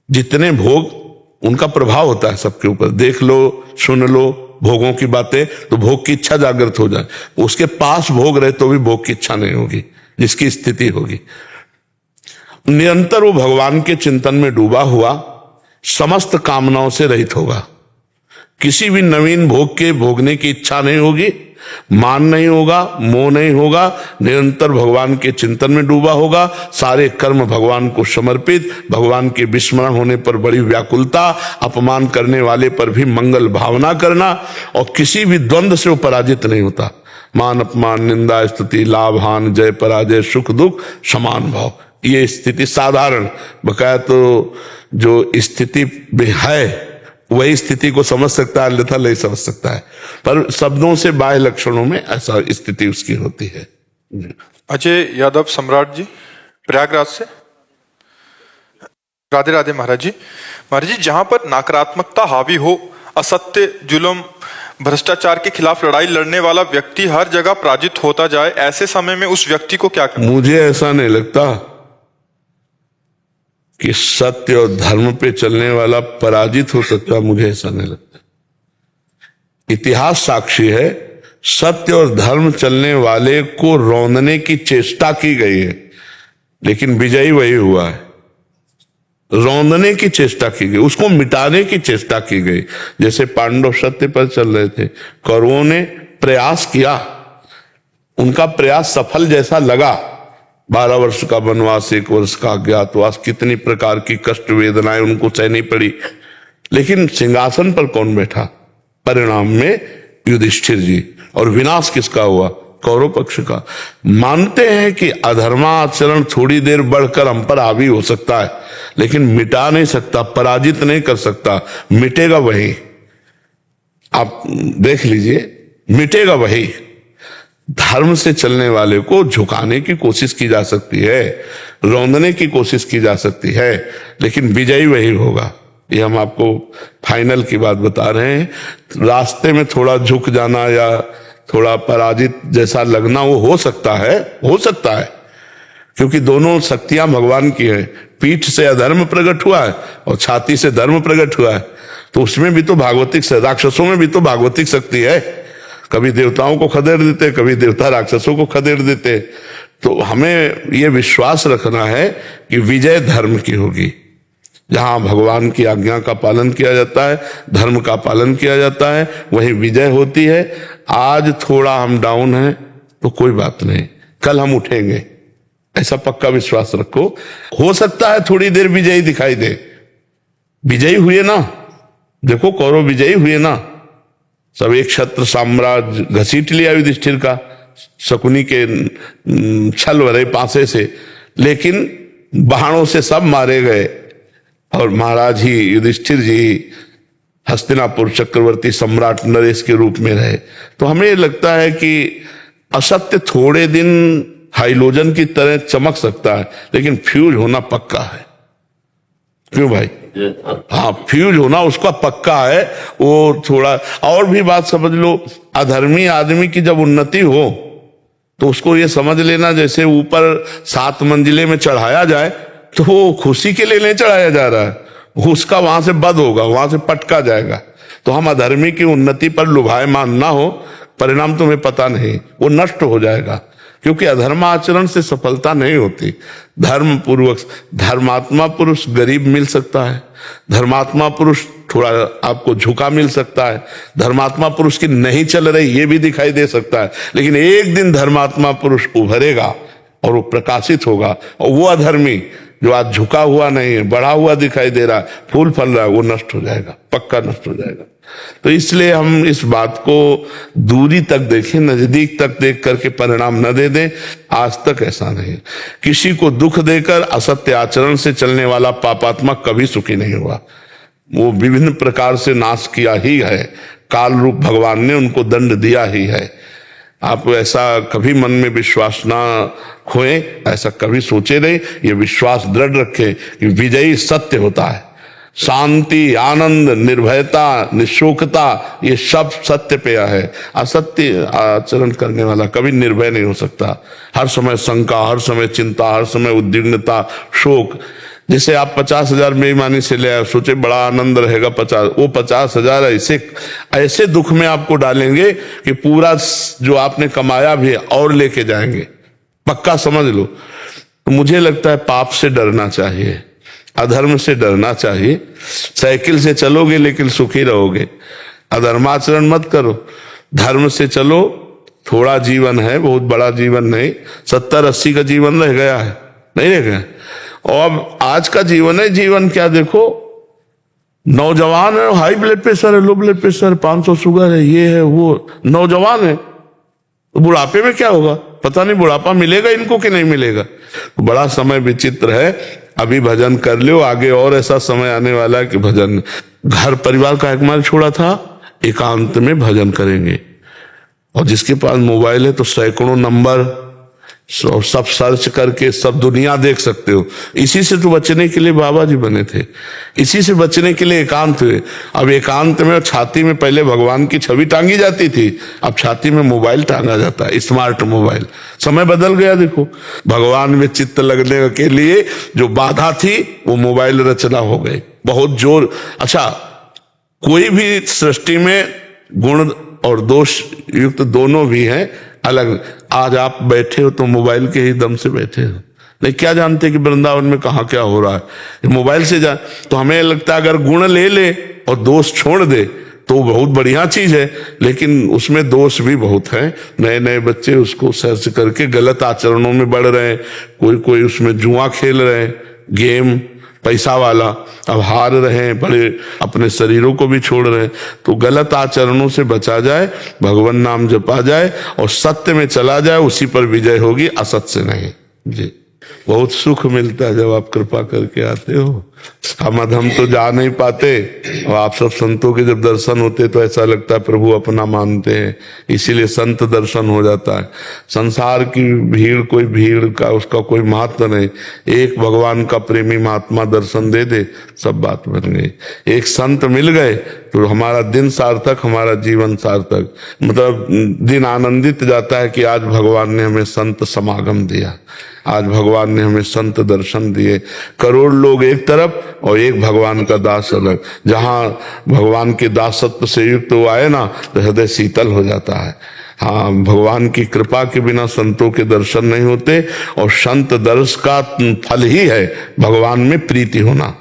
जितने भोग उनका प्रभाव होता है सबके ऊपर, देख लो सुन लो भोगों की बातें, तो भोग की इच्छा जागृत हो जाए। उसके पास भोग रहे तो भी भोग की इच्छा नहीं होगी, जिसकी स्थिति होगी। निरंतर वो भगवान के चिंतन में डूबा हुआ समस्त कामनाओं से रहित होगा। किसी भी नवीन भोग के भोगने की इच्छा नहीं होगी, मान नहीं होगा, मोह नहीं होगा, निरंतर भगवान के चिंतन में डूबा होगा। सारे कर्म भगवान को समर्पित, भगवान के विस्मरण होने पर बड़ी व्याकुलता, अपमान करने वाले पर भी मंगल भावना करना, और किसी भी द्वंद्व से वो पराजित नहीं होता। मान अपमान निंदा स्तुति लाभ हान जय पराजय सुख दुख समान भाव, ये स्थिति साधारण बकाया तो जो स्थिति में है वही स्थिति को समझ सकता है, अन्यथा नहीं समझ सकता है। पर शब्दों से बाह्य लक्षणों में ऐसा स्थिति उसकी होती है। अजय यादव सम्राट जी प्रयागराज से। राधे राधे महाराज जी। महाराज जी, जहां पर नकारात्मकता हावी हो, असत्य जुल्म भ्रष्टाचार के खिलाफ लड़ाई लड़ने वाला व्यक्ति हर जगह पराजित होता जाए, ऐसे समय में उस व्यक्ति को क्या करना? मुझे ऐसा नहीं लगता कि सत्य और धर्म पे चलने वाला पराजित हो सकता, मुझे ऐसा नहीं लगता। इतिहास साक्षी है, सत्य और धर्म चलने वाले को रौंदने की चेष्टा की गई है, लेकिन विजयी वही हुआ है। रौंदने की चेष्टा की गई, उसको मिटाने की चेष्टा की गई। जैसे पांडव सत्य पर चल रहे थे, कौरवों ने प्रयास किया, उनका प्रयास सफल जैसा लगा। 12 वर्ष का वनवास, 1 वर्ष का अज्ञातवास, कितनी प्रकार की कष्ट वेदनाएं उनको सहनी पड़ी, लेकिन सिंहासन पर कौन बैठा? परिणाम में युधिष्ठिर जी। और विनाश किसका हुआ? कौरव पक्ष का। मानते हैं कि अधर्माचरण थोड़ी देर बढ़कर हम पर हावी हो सकता है, लेकिन मिटा नहीं सकता, पराजित नहीं कर सकता। मिटेगा वही, आप देख लीजिए, मिटेगा वही। धर्म से चलने वाले को झुकाने की कोशिश की जा सकती है, रौंदने की कोशिश की जा सकती है, लेकिन विजयी वही होगा। ये हम आपको फाइनल की बात बता रहे हैं। रास्ते में थोड़ा झुक जाना या थोड़ा पराजित जैसा लगना वो हो सकता है, हो सकता है, क्योंकि दोनों शक्तियां भगवान की हैं। पीठ से अधर्म प्रकट हुआ है और छाती से धर्म प्रकट हुआ है, तो उसमें भी तो भागवतिक, राक्षसों में भी तो भागवतिक शक्ति है। कभी देवताओं को खदेड़ देते, कभी देवता राक्षसों को खदेड़ देते। तो हमें यह विश्वास रखना है कि विजय धर्म की होगी। जहां भगवान की आज्ञा का पालन किया जाता है, धर्म का पालन किया जाता है, वहीं विजय होती है। आज थोड़ा हम डाउन हैं तो कोई बात नहीं, कल हम उठेंगे, ऐसा पक्का विश्वास रखो। हो सकता है थोड़ी देर विजयी दिखाई दे, विजयी हुए ना, देखो कौरव विजयी हुए ना, सब एक छत्र साम्राज्य घसीट लिया युधिष्ठिर का शकुनी के छल भरे पासे से, लेकिन बाणों से सब मारे गए और महाराज ही युधिष्ठिर जी हस्तिनापुर चक्रवर्ती सम्राट नरेश के रूप में रहे। तो हमें लगता है कि असत्य थोड़े दिन हाइलोजन की तरह चमक सकता है, लेकिन फ्यूज होना पक्का है। क्यों भाई? हाँ, फ्यूज होना उसका पक्का है। वो थोड़ा और भी बात समझ लो, अधर्मी आदमी की जब उन्नति हो तो उसको ये समझ लेना जैसे ऊपर 7 मंजिले में चढ़ाया जाए, तो वो खुशी के लिए नहीं चढ़ाया जा रहा है, उसका वहां से बद होगा, वहां से पटका जाएगा। तो हम अधर्मी की उन्नति पर लुभायमान ना हो, परिणाम तुम्हें पता नहीं, वो नष्ट हो जाएगा। क्योंकि अधर्म आचरण से सफलता नहीं होती। धर्म पूर्वक धर्मात्मा पुरुष गरीब मिल सकता है, धर्मात्मा पुरुष थोड़ा आपको झुका मिल सकता है, धर्मात्मा पुरुष की नहीं चल रही ये भी दिखाई दे सकता है, लेकिन एक दिन धर्मात्मा पुरुष उभरेगा और वो प्रकाशित होगा, और वो अधर्मी जो आज झुका हुआ नहीं है, बढ़ा हुआ दिखाई दे रहा है, फूल फल रहा है, वो नष्ट हो जाएगा, पक्का नष्ट हो जाएगा। तो इसलिए हम इस बात को दूरी तक देखें, नजदीक तक देख करके परिणाम न दे दें। आज तक ऐसा नहीं, किसी को दुख देकर असत्य आचरण से चलने वाला पापात्मा कभी सुखी नहीं हुआ। वो विभिन्न प्रकार से नाश किया ही है, काल रूप भगवान ने उनको दंड दिया ही है। आप ऐसा कभी मन में विश्वास ना खोएं, ऐसा कभी सोचे नहीं, ये विश्वास दृढ़ रखें कि विजयी सत्य होता है। शांति, आनंद, निर्भयता, निशोकता, ये सब सत्य पे है। असत्य आचरण करने वाला कभी निर्भय नहीं हो सकता। हर समय शंका, हर समय चिंता, हर समय उद्विग्नता, शोक। जैसे आप 50,000 बेईमानी से ले आए, सोचे बड़ा आनंद रहेगा 50, वो 50,000 ऐसे दुख में आपको डालेंगे कि पूरा जो आपने कमाया भी है और लेके जाएंगे, पक्का समझ लो। तो मुझे लगता है पाप से डरना चाहिए, अधर्म से डरना चाहिए। साइकिल से चलोगे लेकिन सुखी रहोगे, अधर्माचरण मत करो, धर्म से चलो। थोड़ा जीवन है, बहुत बड़ा जीवन नहीं, 70-80 का जीवन रह गया है, नहीं रह गया। और अब आज का जीवन है, जीवन क्या देखो, नौजवान है, हाई ब्लड प्रेशर है, लो ब्लड प्रेशर, 500 शुगर है, ये है वो, नौजवान है। तो बुढ़ापे में क्या होगा, पता नहीं बुढ़ापा मिलेगा इनको कि नहीं मिलेगा। बड़ा समय विचित्र है। अभी भजन कर लो, आगे और ऐसा समय आने वाला है कि भजन, घर परिवार का एकमात्र छोड़ा था, एकांत में भजन करेंगे। और जिसके पास मोबाइल है तो सैकड़ों नंबर सब सर्च करके सब दुनिया देख सकते हो। इसी से तो बचने के लिए बाबा जी बने थे, इसी से बचने के लिए एकांत हुए। अब एकांत में छाती में पहले भगवान की छवि टांगी जाती थी, अब छाती में मोबाइल टांगा जाता है, स्मार्ट मोबाइल। समय बदल गया देखो। भगवान में चित्त लगने के लिए जो बाधा थी वो मोबाइल रचना हो गई, बहुत जोर। अच्छा, कोई भी सृष्टि में गुण और दोष युक्त दोनों भी हैं अलग। आज आप बैठे हो तो मोबाइल के ही दम से बैठे हो, नहीं क्या जानते कि वृंदावन में कहाँ क्या हो रहा है, मोबाइल से जान। तो हमें लगता है अगर गुण ले ले और दोष छोड़ दे तो बहुत बढ़िया चीज है, लेकिन उसमें दोष भी बहुत है। नए नए बच्चे उसको सर्च करके गलत आचरणों में बढ़ रहे हैं, कोई उसमें जुआ खेल रहे हैं, गेम पैसा वाला, अब हार रहे हैं, बड़े अपने शरीरों को भी छोड़ रहे हैं। तो गलत आचरणों से बचा जाए, भगवान नाम जपा जाए और सत्य में चला जाए, उसी पर विजय होगी, असत से नहीं। जी, बहुत सुख मिलता है जब आप कृपा करके आते हो। हम तो जा नहीं पाते, और आप सब संतों के जब दर्शन होते तो ऐसा लगता है प्रभु अपना मानते हैं, इसीलिए संत दर्शन हो जाता है। संसार की भीड़, कोई भीड़ का उसका कोई महत्व नहीं। एक भगवान का प्रेमी महात्मा दर्शन दे दे, सब बात बन गई। एक संत मिल गए तो हमारा दिन सार्थक, हमारा जीवन सार्थक। मतलब दिन आनंदित जाता है कि आज भगवान ने हमें संत समागम दिया, आज भगवान ने हमें संत दर्शन दिए। करोड़ लोग एक तरफ और एक भगवान का दास अलग। जहां भगवान के दासत्व से युक्त वो आए ना तो हृदय शीतल हो जाता है। हाँ, भगवान की कृपा के बिना संतों के दर्शन नहीं होते, और संत दर्श का फल ही है भगवान में प्रीति होना।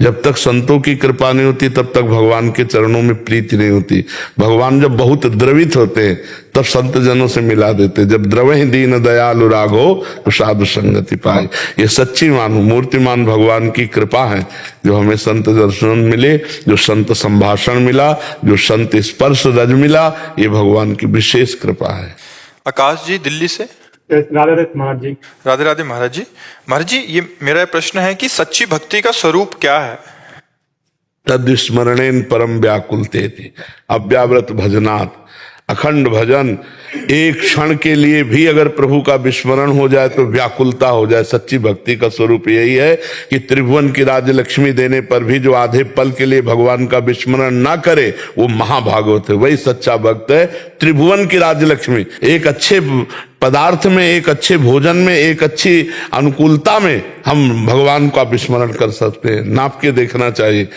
जब तक संतों की कृपा नहीं होती तब तक भगवान के चरणों में प्रीति नहीं होती। भगवान जब बहुत द्रवित होते हैं तब संत जनों से मिला देते। जब द्रवहि दीन दयालु राघो तो साधु संगति पाए। ये सच्ची मानो मूर्तिमान भगवान की कृपा है जो हमें संत दर्शन मिले, जो संत संभाषण मिला, जो संत स्पर्श रज मिला, ये भगवान की विशेष कृपा है। आकाश जी दिल्ली से। राधे राधे महाराज जी। राधे राधे महाराज जी। महाराज जी, ये मेरा प्रश्न है कि सच्ची भक्ति का स्वरूप क्या है? तद्स्मरणेन परम व्याकुलते थे, अव्याव्रत भजनात्, अखंड भजन। एक क्षण के लिए भी अगर प्रभु का विस्मरण हो जाए तो व्याकुलता हो जाए। सच्ची भक्ति का स्वरूप यही है कि त्रिभुवन की राज्य लक्ष्मी देने पर भी जो आधे पल के लिए भगवान का विस्मरण ना करे वो महाभागवत है, वही सच्चा भक्त है। त्रिभुवन की राज्य लक्ष्मी, एक अच्छे पदार्थ में, एक अच्छे भोजन में, एक अच्छी अनुकूलता में हम भगवान का विस्मरण कर सकते हैं। नाप के देखना चाहिए।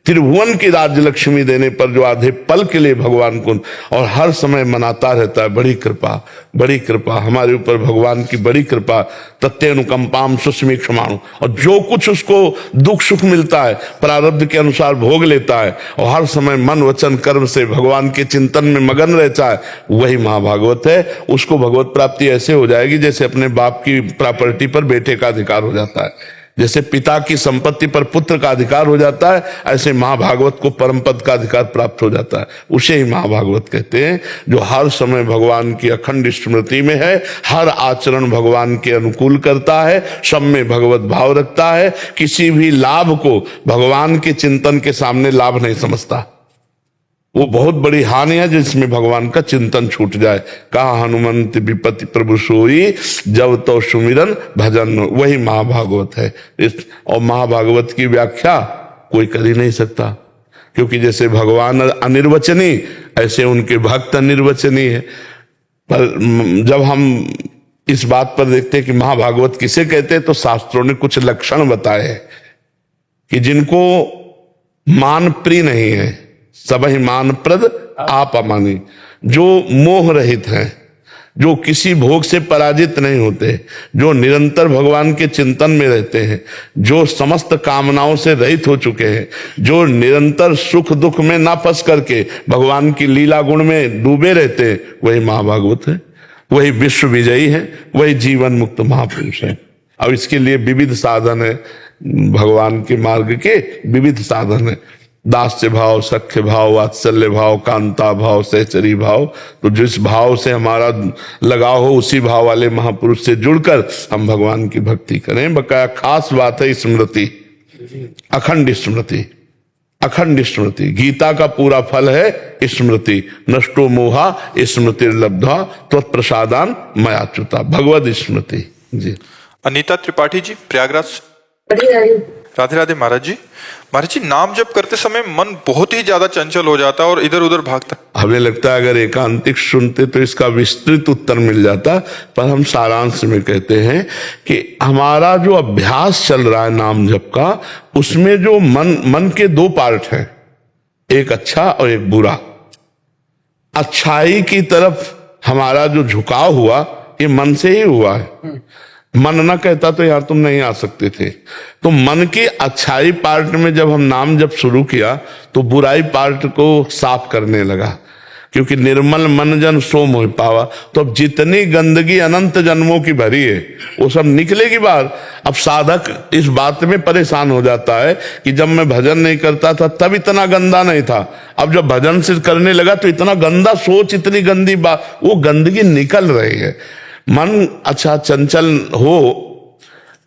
त्रिभुवन की राज्य लक्ष्मी देने पर जो आधे पल के लिए भगवान को और हर समय मनाता रहता है, बड़ी कृपा हमारे ऊपर भगवान की बड़ी कृपा, तत्यनुकंपाम सुस्मी क्षमाणु, और जो कुछ उसको दुख सुख मिलता है प्रारब्ध के अनुसार भोग लेता है और हर समय मन वचन कर्म से भगवान के चिंतन में मगन रहता है, वही महाभागवत है। उसको भगवत प्राप्ति ऐसे हो जाएगी जैसे अपने बाप की प्रॉपर्टी पर बेटे का अधिकार हो जाता है, जैसे पिता की संपत्ति पर पुत्र का अधिकार हो जाता है, ऐसे महाभागवत को परम पद का अधिकार प्राप्त हो जाता है। उसे ही महाभागवत कहते हैं, जो हर समय भगवान की अखंड स्मृति में है, हर आचरण भगवान के अनुकूल करता है, सब में भगवत भाव रखता है, किसी भी लाभ को भगवान के चिंतन के सामने लाभ नहीं समझता। वो बहुत बड़ी हानि है जिसमें भगवान का चिंतन छूट जाए। कहा हनुमंत विपत्ति प्रभु सोई, जब तो सुमिरन भजन, वही महाभागवत है। और महाभागवत की व्याख्या कोई कर ही नहीं सकता, क्योंकि जैसे भगवान अनिर्वचनीय ऐसे उनके भक्त अनिर्वचनीय है। पर जब हम इस बात पर देखते हैं कि महाभागवत किसे कहते हैं, तो शास्त्रों ने कुछ लक्षण बताए हैं कि जिनको मान प्रिय नहीं है, सबहि मान प्रद आप अमानी, जो मोह रहित हैं, जो किसी भोग से पराजित नहीं होते, जो निरंतर भगवान के चिंतन में रहते हैं, जो समस्त कामनाओं से रहित हो चुके हैं, जो निरंतर सुख दुख में ना फंस करके भगवान की लीला गुण में डूबे रहते हैं, वही महाभागवत है, वही विश्व विजयी है, वही जीवन मुक्त महापुरुष है। अब इसके लिए विविध साधन है, भगवान के मार्ग के विविध साधन है। दास्य भाव, सख्य भाव, वात्सल्य भाव, कांता भाव, सहचरी भाव। तो जिस भाव से हमारा लगाव हो उसी भाव वाले महापुरुष से जुड़कर हम भगवान की भक्ति करें। बकाया खास बात है स्मृति, अखंड स्मृति, अखंड स्मृति। गीता का पूरा फल है स्मृति। नष्टो मोहा स्मृतिर्लब्धा त्वत्प्रसादान मयाच्युता, भगवद स्मृति। जी अनीता त्रिपाठी जी, प्रयागराज। राधे राधे महाराज जी। महाराज जी, नाम जप करते समय मन बहुत ही ज्यादा चंचल हो जाता है और इधर उधर भागता है। हमें लगता है अगर एकांतिक सुनते तो इसका विस्तृत उत्तर मिल जाता, पर हम सारांश में कहते हैं कि हमारा जो अभ्यास चल रहा है नाम जप का, उसमें जो मन के दो पार्ट हैं, एक अच्छा और एक बुरा। अच्छाई की तरफ हमारा जो झुकाव हुआ ये मन से ही हुआ है। मन ना कहता तो यहां तुम नहीं आ सकते थे। तो मन की अच्छाई पार्ट में जब हम नाम जब शुरू किया तो बुराई पार्ट को साफ करने लगा, क्योंकि निर्मल मन जन सो मोह पावा। तो अब जितनी गंदगी अनंत जन्मों की भरी है वो सब निकलेगी बाहर। अब साधक इस बात में परेशान हो जाता है कि जब मैं भजन नहीं करता था तब इतना गंदा नहीं था, अब जब भजन से करने लगा तो इतना गंदा सोच, इतनी गंदी बात, वो गंदगी निकल रही है। मन अच्छा चंचल हो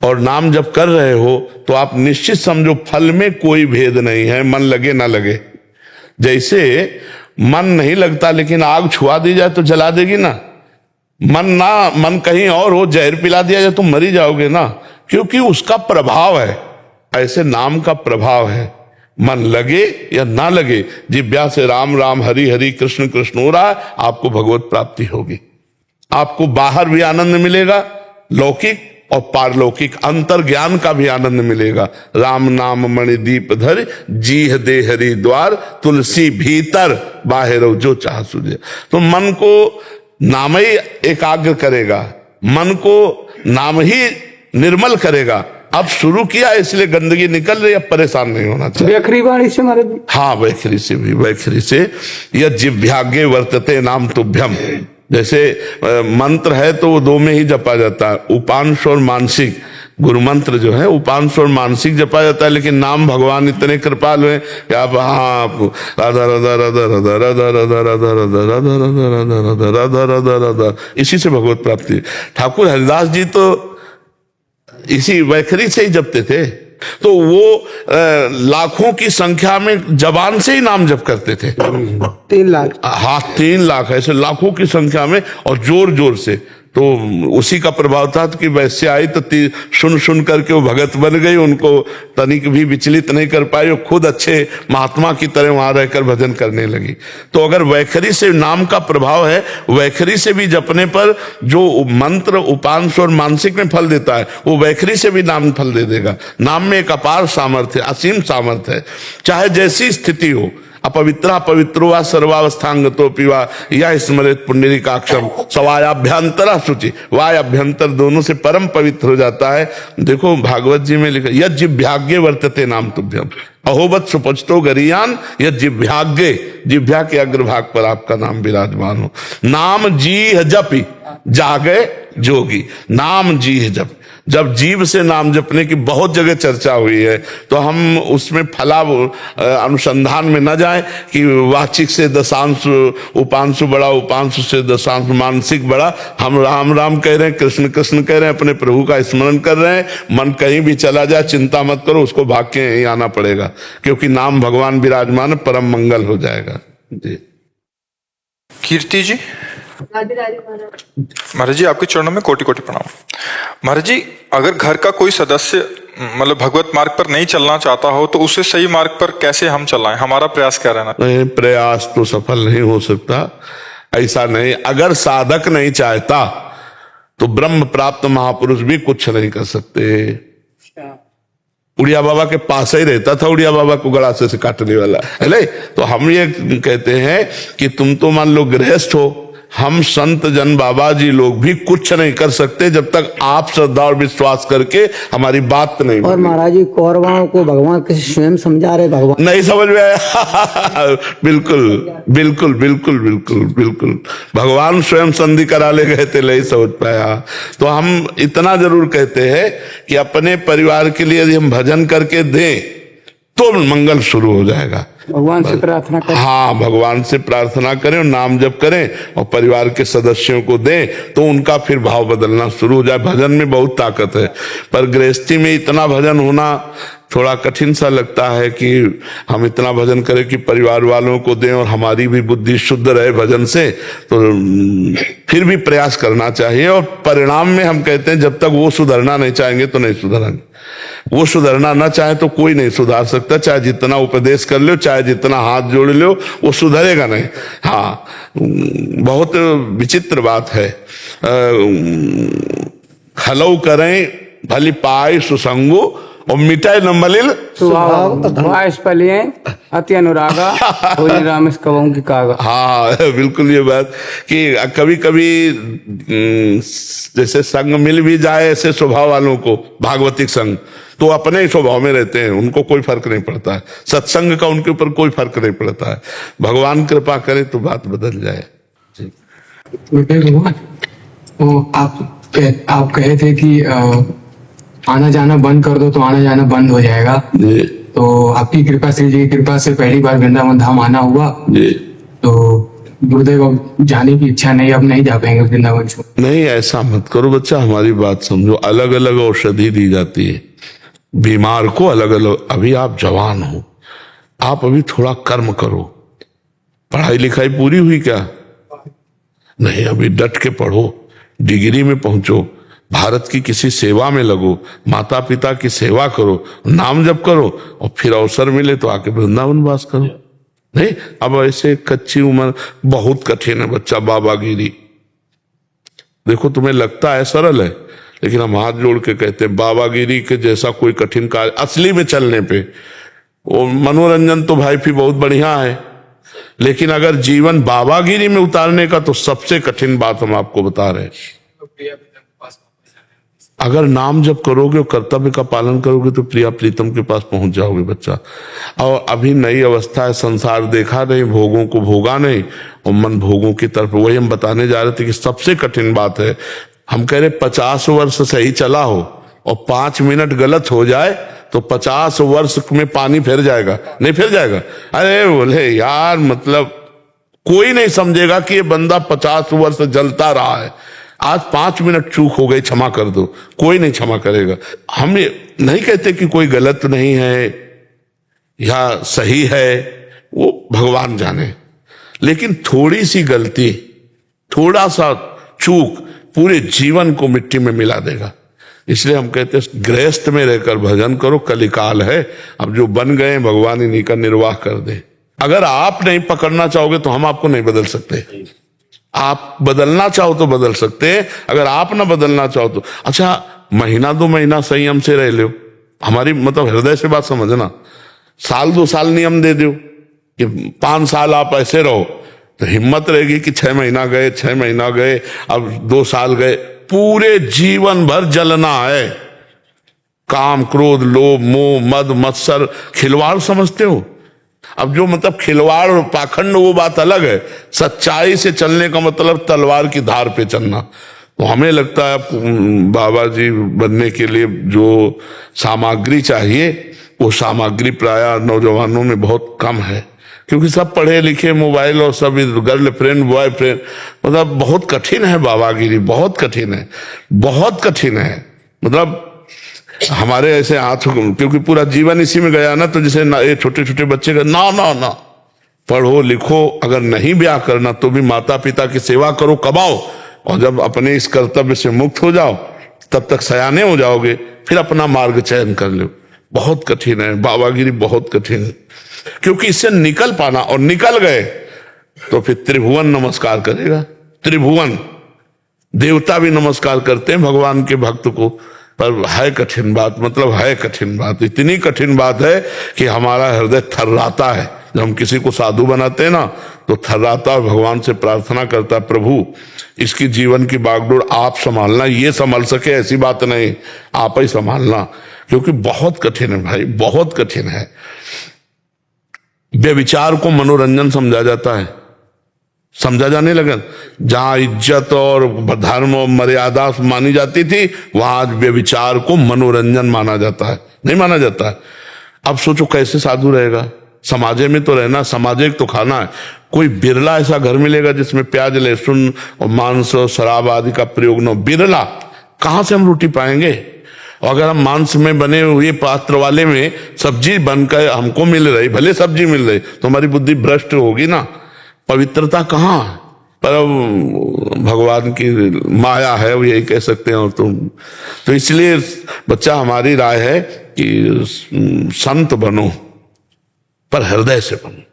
और नाम जब कर रहे हो तो आप निश्चित समझो फल में कोई भेद नहीं है, मन लगे ना लगे। जैसे मन नहीं लगता लेकिन आग छुआ दी जाए तो जला देगी ना। मन कहीं और हो, जहर पिला दिया जाए तो मरी जाओगे ना, क्योंकि उसका प्रभाव है। ऐसे नाम का प्रभाव है, मन लगे या ना लगे, जिब्या से राम राम हरि हरि कृष्ण कृष्ण हो रहा है, आपको भगवत प्राप्ति होगी। आपको बाहर भी आनंद मिलेगा, लौकिक और पारलौकिक अंतर ज्ञान का भी आनंद मिलेगा। राम नाम मणि दीप धर, जीह दे हरि द्वार, तुलसी भीतर बाहर जो चाह सुझे। तो मन को नाम ही एकाग्र करेगा, मन को नाम ही निर्मल करेगा। अब शुरू किया इसलिए गंदगी निकल रही है, परेशान नहीं होना चाहिए। वैखरी वाणी से महाराज जी? हाँ, वैखरी से भी, वैखरी से। यह जिह्वाग्ये वर्तते नाम तुभ्यम, जैसे मंत्र है तो वो दो में ही जपा जाता है, उपांश और मानसिक। गुरु मंत्र जो है उपांश और मानसिक जपा जाता है, लेकिन नाम भगवान इतने कृपालु हैं कि आप राधा राधा राधा राधा राधा राधा राधा राधा राधा राधा राधा राधा राधा राधा, इसी से भगवत प्राप्ति। ठाकुर हरिदास जी तो इसी वैखरी से ही जपते थे। तो वो लाखों की संख्या में जबान से ही नाम जप करते थे। 3 लाख। हाँ, 3 लाख, ऐसे लाखों की संख्या में, और जोर जोर से। तो उसी का प्रभाव था कि वैसे आई तो सुन सुन करके वो भगत बन गई, उनको तनिक भी विचलित नहीं कर पाई, वो खुद अच्छे महात्मा की तरह वहां रहकर भजन करने लगी। तो अगर वैखरी से नाम का प्रभाव है, वैखरी से भी जपने पर जो मंत्र उपांश और मानसिक में फल देता है, वो वैखरी से भी नाम फल दे देगा। नाम में एक अपार सामर्थ्य, असीम सामर्थ्य है, चाहे जैसी स्थिति हो। अपवित्रा पवित्रो वा सर्वावस्थांगतो पिवा या स्मृत पुंडरीकाक्षम सवायाभ्यंतरा शुचि, वाय अभ्यंतर दोनों से परम पवित्र हो जाता है। देखो भागवत जी में लिखा, यद जिह्वाग्ये वर्तते नाम तुभ्यम अहोबत सुपचतो गरियान, यद जिह्वाग्ये, जिह्वा के अग्रभाग पर आपका नाम विराजमान हो। नाम जीह जपि जागे जोगी, नाम जीह जप, जब जीव से नाम जपने की बहुत जगह चर्चा हुई है, तो हम उसमें फला अनुसंधान में न जाए कि वाचिक से दशांश उपांशु बड़ा, उपांशु से दशांश मानसिक बड़ा। हम राम राम कह रहे हैं, कृष्ण कृष्ण कह रहे हैं, अपने प्रभु का स्मरण कर रहे हैं, मन कहीं भी चला जाए चिंता मत करो, उसको भाग के यहीं आना पड़ेगा, क्योंकि नाम भगवान विराजमान, परम मंगल हो जाएगा जी। कीर्ति जी। राधे राधे महाराज। महाराज जी आपके चरणों में कोटि कोटि प्रणाम। महाराज जी, अगर घर का कोई सदस्य मतलब भगवत मार्ग पर नहीं चलना चाहता हो, तो उसे सही मार्ग पर कैसे हम चलाएं? हमारा प्रयास क्या रहना? नहीं, प्रयास तो सफल नहीं हो सकता, ऐसा नहीं। अगर साधक नहीं चाहता तो ब्रह्म प्राप्त महापुरुष भी कुछ नहीं कर सकते। उड़िया बाबा के पास ही रहता था, उड़िया बाबा को गड़ासे से काटने वाला है। तो हम ये कहते हैं कि तुम तो मान लो गृहस्थ हो, हम संत जन बाबा जी लोग भी कुछ नहीं कर सकते जब तक आप श्रद्धा और विश्वास करके हमारी बात नहीं। और महाराज जी कौरवाओं को भगवान किसी स्वयं समझा रहे, भगवान नहीं समझ में आया। बिल्कुल बिल्कुल बिल्कुल बिल्कुल बिल्कुल, भगवान स्वयं संधि करा ले गए थे, नहीं समझ पाया। तो हम इतना जरूर कहते हैं कि अपने परिवार के लिए यदि हम भजन करके दें तो मंगल शुरू हो जाएगा। भगवान से प्रार्थना करें। हाँ, भगवान से प्रार्थना करें और नाम जप करें और परिवार के सदस्यों को दें, तो उनका फिर भाव बदलना शुरू हो जाए। भजन में बहुत ताकत है, पर गृहस्थी में इतना भजन होना थोड़ा कठिन सा लगता है कि हम इतना भजन करें कि परिवार वालों को दें और हमारी भी बुद्धि शुद्ध रहे भजन से। तो फिर भी प्रयास करना चाहिए, और परिणाम में हम कहते हैं जब तक वो सुधरना नहीं चाहेंगे तो नहीं सुधरेंगे। वो सुधरना ना चाहे तो कोई नहीं सुधार सकता, चाहे जितना उपदेश कर लो, चाहे जितना हाथ जोड़ लो, वो सुधरेगा नहीं। हाँ, बहुत विचित्र बात है। खलौ करें भली पाए सुसंगो और मिटाए न मलिल स्वभाव, वाइस पलिए अति अनुरागा, होली रामेश कवों की कागा। हाँ, बिल्कुल ये बात कि कभी कभी जैसे संग मिल भी जाए ऐसे स्वभाव वालों को, भागवतिक संग, तो अपने ही स्वभाव में रहते हैं, उनको कोई फर्क नहीं पड़ता है। सत्संग का उनके ऊपर कोई फर्क नहीं पड़ता है। भगवान कृपा करे तो बात बदल जाए। भगवान, वो आप कहे थे कि आना जाना बंद कर दो तो आना जाना बंद हो जाएगा। तो आपकी कृपा, श्री जी की कृपा से पहली बार वृंदावन धाम आना हुआ। तो गुरुदेव अब जाने की इच्छा नहीं, अब नहीं जा पाएंगे वृंदावन। नहीं, ऐसा मत करो बच्चा, हमारी बात समझो। अलग अलग औषधि दी जाती है बीमार को, अलग अलग। अभी आप जवान हो, आप अभी थोड़ा कर्म करो। पढ़ाई लिखाई पूरी हुई क्या? नहीं, अभी डट के पढ़ो, डिग्री में पहुंचो, भारत की किसी सेवा में लगो, माता पिता की सेवा करो, नाम जप करो, और फिर अवसर मिले तो आके वृंदावन वास करो। नहीं, अब ऐसे कच्ची उम्र बहुत कठिन है बच्चा, बाबागिरी। देखो तुम्हें लगता है सरल है, लेकिन हम हाथ जोड़ के कहते हैं बाबागिरी के जैसा कोई कठिन कार्य असली में चलने पे। वो मनोरंजन तो भाई भी बहुत बढ़िया है, लेकिन अगर जीवन बाबागिरी में उतारने का तो सबसे कठिन बात हम आपको बता रहे हैं। अगर नाम जब करोगे और कर्तव्य का पालन करोगे तो प्रिया प्रीतम के पास पहुंच जाओगे बच्चा। और अभी नई अवस्था है, संसार देखा नहीं, भोगों को भोगा नहीं, और मन भोगों की तरफ। वही हम बताने जा रहे थे कि सबसे कठिन बात है, हम कह रहे 50 वर्ष सही चला हो और 5 मिनट गलत हो जाए तो 50 वर्ष में पानी फिर जाएगा, नहीं फिर जाएगा। अरे बोले यार, मतलब कोई नहीं समझेगा कि ये बंदा 50 वर्ष जलता रहा है, आज 5 मिनट चूक हो गई, क्षमा कर दो, कोई नहीं क्षमा करेगा। हम ये नहीं कहते कि कोई गलत नहीं है या सही है, वो भगवान जाने, लेकिन थोड़ी सी गलती, थोड़ा सा चूक पूरे जीवन को मिट्टी में मिला देगा। इसलिए हम कहते हैं गृहस्थ में रहकर भजन करो, कलिकाल है, अब जो बन गए भगवान इन्हीं का निर्वाह कर दे। अगर आप नहीं पकड़ना चाहोगे तो हम आपको नहीं बदल सकते। आप बदलना चाहो तो बदल सकते हैं, अगर आप ना बदलना चाहो तो। अच्छा, महीना 2 महीना संयम से रह लो, हमारी मतलब हृदय से बात समझना। साल 2 साल नियम दे दो कि 5 साल आप ऐसे रहो, तो हिम्मत रहेगी कि 6 महीना गए, 6 महीना गए, अब 2 साल गए। पूरे जीवन भर जलना है। काम, क्रोध, लोभ, मोह, मद, मत्सर, खिलवाड़ समझते हो? अब जो मतलब खिलवाड़ और पाखंड वो बात अलग है, सच्चाई से चलने का मतलब तलवार की धार पे चलना। तो हमें लगता है बाबा जी बनने के लिए जो सामग्री चाहिए वो सामग्री प्रायः नौजवानों में बहुत कम है, क्योंकि सब पढ़े लिखे, मोबाइल और सब गर्लफ्रेंड बॉयफ्रेंड, मतलब बहुत कठिन है बाबागिरी, बहुत कठिन है, बहुत कठिन है। मतलब हमारे ऐसे हाथ, क्योंकि पूरा जीवन इसी में गया ना, तो जैसे ये छोटे छोटे बच्चे का ना ना ना, पढ़ो लिखो, अगर नहीं ब्याह करना तो भी माता पिता की सेवा करो, कमाओ, और जब अपने इस कर्तव्य से मुक्त हो जाओ तब तक सयाने हो जाओगे, फिर अपना मार्ग चयन कर लो। बहुत कठिन है बाबागिरी, बहुत कठिन है, क्योंकि इससे निकल पाना, और निकल गए तो फिर त्रिभुवन नमस्कार करेगा। त्रिभुवन देवता भी नमस्कार करते हैं भगवान के भक्त को। पर है कठिन बात, मतलब है कठिन बात, इतनी कठिन बात है कि हमारा हृदय थर्राता है। जब हम किसी को साधु बनाते हैं ना तो थर्राता, और भगवान से प्रार्थना करता है, प्रभु इसकी जीवन की बागडोर आप संभालना, ये संभाल सके ऐसी बात नहीं, आप ही संभालना, क्योंकि बहुत कठिन है भाई, बहुत कठिन है। व्यभिचार को मनोरंजन समझा जाता है, समझा जाने लगा। जहां इज्जत और धर्म और मर्यादा मानी जाती थी, वहां आज व्यभिचार को मनोरंजन माना जाता है, नहीं माना जाता है। अब सोचो कैसे साधु रहेगा? समाजे में तो रहना, समाजिक तो खाना है। कोई बिरला ऐसा घर मिलेगा जिसमें प्याज, लहसुन और मांस और शराब आदि का प्रयोग न हो, बिरला। कहां से हम रोटी पाएंगे? और अगर हम मांस में बने हुए पात्र वाले में सब्जी बनकर हमको मिल रही, भले सब्जी मिल रही, तो हमारी बुद्धि भ्रष्ट होगी ना। पवित्रता कहाँ? पर भगवान की माया है, वो यही कह सकते हैं। और तुम तो इसलिए बच्चा, हमारी राय है कि संत बनो, पर हृदय से बनो,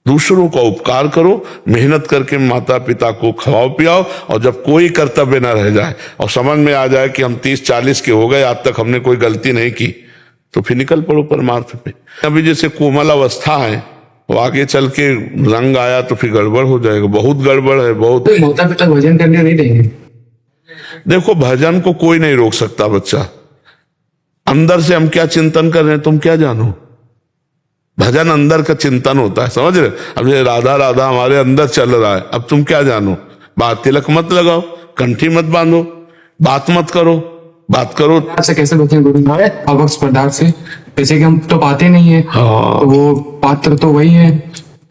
दूसरों का उपकार करो, मेहनत करके माता पिता को खवाओ पियाओ, और जब कोई कर्तव्य न रह जाए और समझ में आ जाए कि हम 30-40 के हो गए, आज तक हमने कोई गलती नहीं की, तो फिर निकल पड़ो परमार्थ पे। अभी जैसे कोमल अवस्था है, वो आगे चल के रंग आया तो फिर गड़बड़ हो जाएगा, बहुत गड़बड़ है, बहुत। तो माता पिता भजन करने नहीं देंगे? देखो, भजन को कोई नहीं रोक सकता बच्चा। अंदर से हम क्या चिंतन कर रहे हैं तुम क्या जानो? भजन अंदर का चिंतन होता है, समझ रहे? अब ये राधा राधा हमारे अंदर चल रहा है, अब तुम क्या जानो? बात तिलक मत लगाओ, कंठी मत बांधो, बात मत करो, बात करो। से कैसे बचें गुरु? अवक्ष पदार्थ से, जैसे कि हम तो पाते नहीं है, हाँ। तो वो पात्र तो वही है।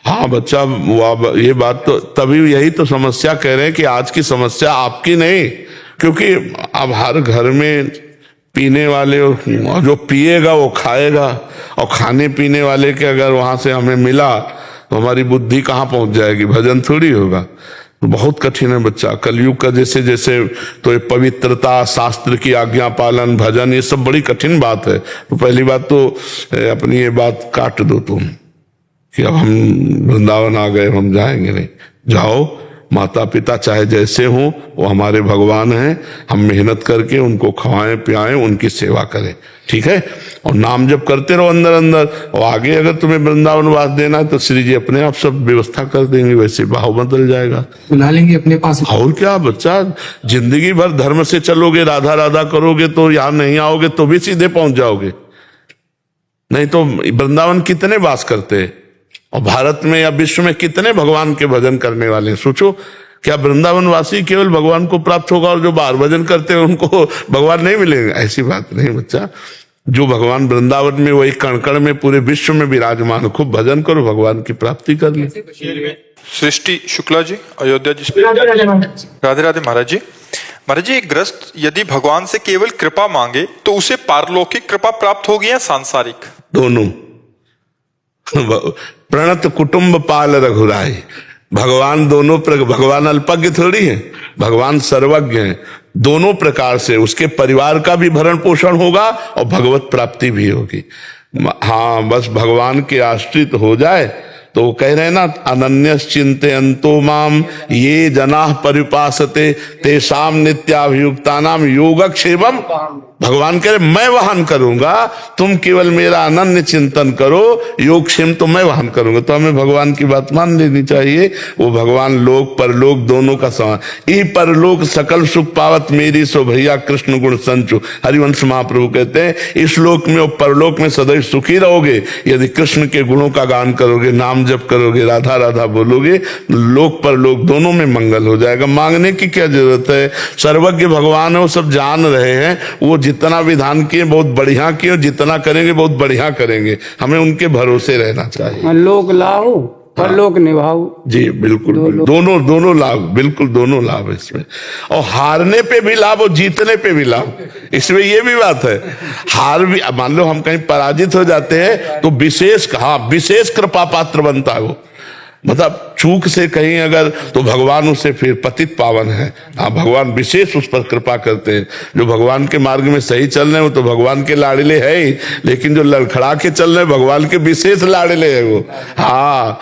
हाँ बच्चा, ये बात तो तभी, यही तो समस्या कह रहे हैं कि आज की समस्या आपकी नहीं, क्योंकि अब हर घर में पीने वाले, और जो पिएगा वो खाएगा, और खाने पीने वाले के अगर वहां से हमें मिला तो हमारी बुद्धि कहाँ पहुंच जाएगी? भजन थोड़ी होगा। बहुत कठिन है बच्चा, कलयुग का जैसे जैसे, तो ये पवित्रता, शास्त्र की आज्ञा पालन, भजन, ये सब बड़ी कठिन बात है। तो पहली बात तो अपनी ये बात काट दो तुम कि अब हम वृंदावन आ गए, हम जाएंगे नहीं। जाओ, माता पिता चाहे जैसे हों, वो हमारे भगवान हैं, हम मेहनत करके उनको खवाएं पियाएं, उनकी सेवा करें, ठीक है? और नाम जप करते रहो अंदर अंदर, और आगे अगर तुम्हें वृंदावन वास देना है तो श्री जी अपने आप सब व्यवस्था कर देंगे, वैसे भाव बदल जाएगा, बुला लेंगे अपने पास। और क्या बच्चा, जिंदगी भर धर्म से चलोगे, राधा राधा करोगे, तो यहां नहीं आओगे तो भी सीधे पहुंच जाओगे। नहीं तो वृंदावन कितने वास करते हैं, और भारत में या विश्व में कितने भगवान के भजन करने वाले हैं? सोचो, क्या वृंदावन वासी केवल भगवान को प्राप्त होगा और जो बाहर भजन करते हैं उनको भगवान नहीं मिलेंगे? ऐसी बात नहीं बच्चा। जो भगवान वृंदावन में, वही कण कण में, पूरे विश्व में विराजमान, खूब भजन करो, भगवान की प्राप्ति कर लो। सृष्टि शुक्ला जी, अयोध्या जी से। राधे राधे महाराज जी। महाराज जी, एक गृहस्थ यदि भगवान से केवल कृपा मांगे तो उसे पारलौकिक कृपा प्राप्त होगी या सांसारिक? दोनों। प्रणत कुटुंब पाल रघुराई, भगवान दोनों, भगवान अल्पज्ञ थोड़ी है। भगवान सर्वज्ञ हैं, दोनों प्रकार से उसके परिवार का भी भरण पोषण होगा और भगवत प्राप्ति भी होगी। हाँ, बस भगवान के आश्रित हो जाए तो वो कह रहे हैं ना, अनन्यस चिंतयन्तो माम ये जनाः परिपासते तेषाम नित्याभियुक्तानाम योगक्षेमम। भगवान कह रहे मैं वहन करूंगा, तुम केवल मेरा अनन्य चिंतन करो, योगक्षेम तो मैं वहन करूंगा। तो हमें भगवान की बात मान लेनी चाहिए। वो भगवान लोक परलोक दोनों का समान। ई परलोक सकल सुख पावत मेरी सो भैया कृष्ण गुण संचु। हरिवंश महाप्रभु कहते हैं इस लोक में और परलोक में सदैव सुखी रहोगे यदि कृष्ण के गुणों का गान करोगे, नाम जप करोगे, राधा राधा बोलोगे, लोक परलोक दोनों में मंगल हो जाएगा। मांगने की क्या जरूरत है, सर्वज्ञ भगवान है, वो सब जान रहे हैं। वो जितना विधान किए बहुत बढ़िया किए, जितना करेंगे बहुत बढ़िया करेंगे। हमें उनके भरोसे रहना चाहिए। लोक लाओ पर लोक निभाओ। जी बिल्कुल, दोनों लाभ, बिल्कुल दोनों लाभ इसमें। और हारने पे भी लाभ और जीतने पे भी लाभ, इसमें ये भी बात है। हार भी, मान लो हम कहीं पराजित हो जाते हैं तो विशेष कृपा पात्र बनता है वो। मतलब चूक से कहीं अगर, तो भगवान उसे फिर पतित पावन है। हाँ, भगवान विशेष उस पर कृपा करते हैं। जो भगवान के मार्ग में सही चल रहे हैं वो तो भगवान के लाडले है ही, लेकिन जो लड़खड़ा के चल रहे हैं भगवान के विशेष लाडले है वो। हाँ,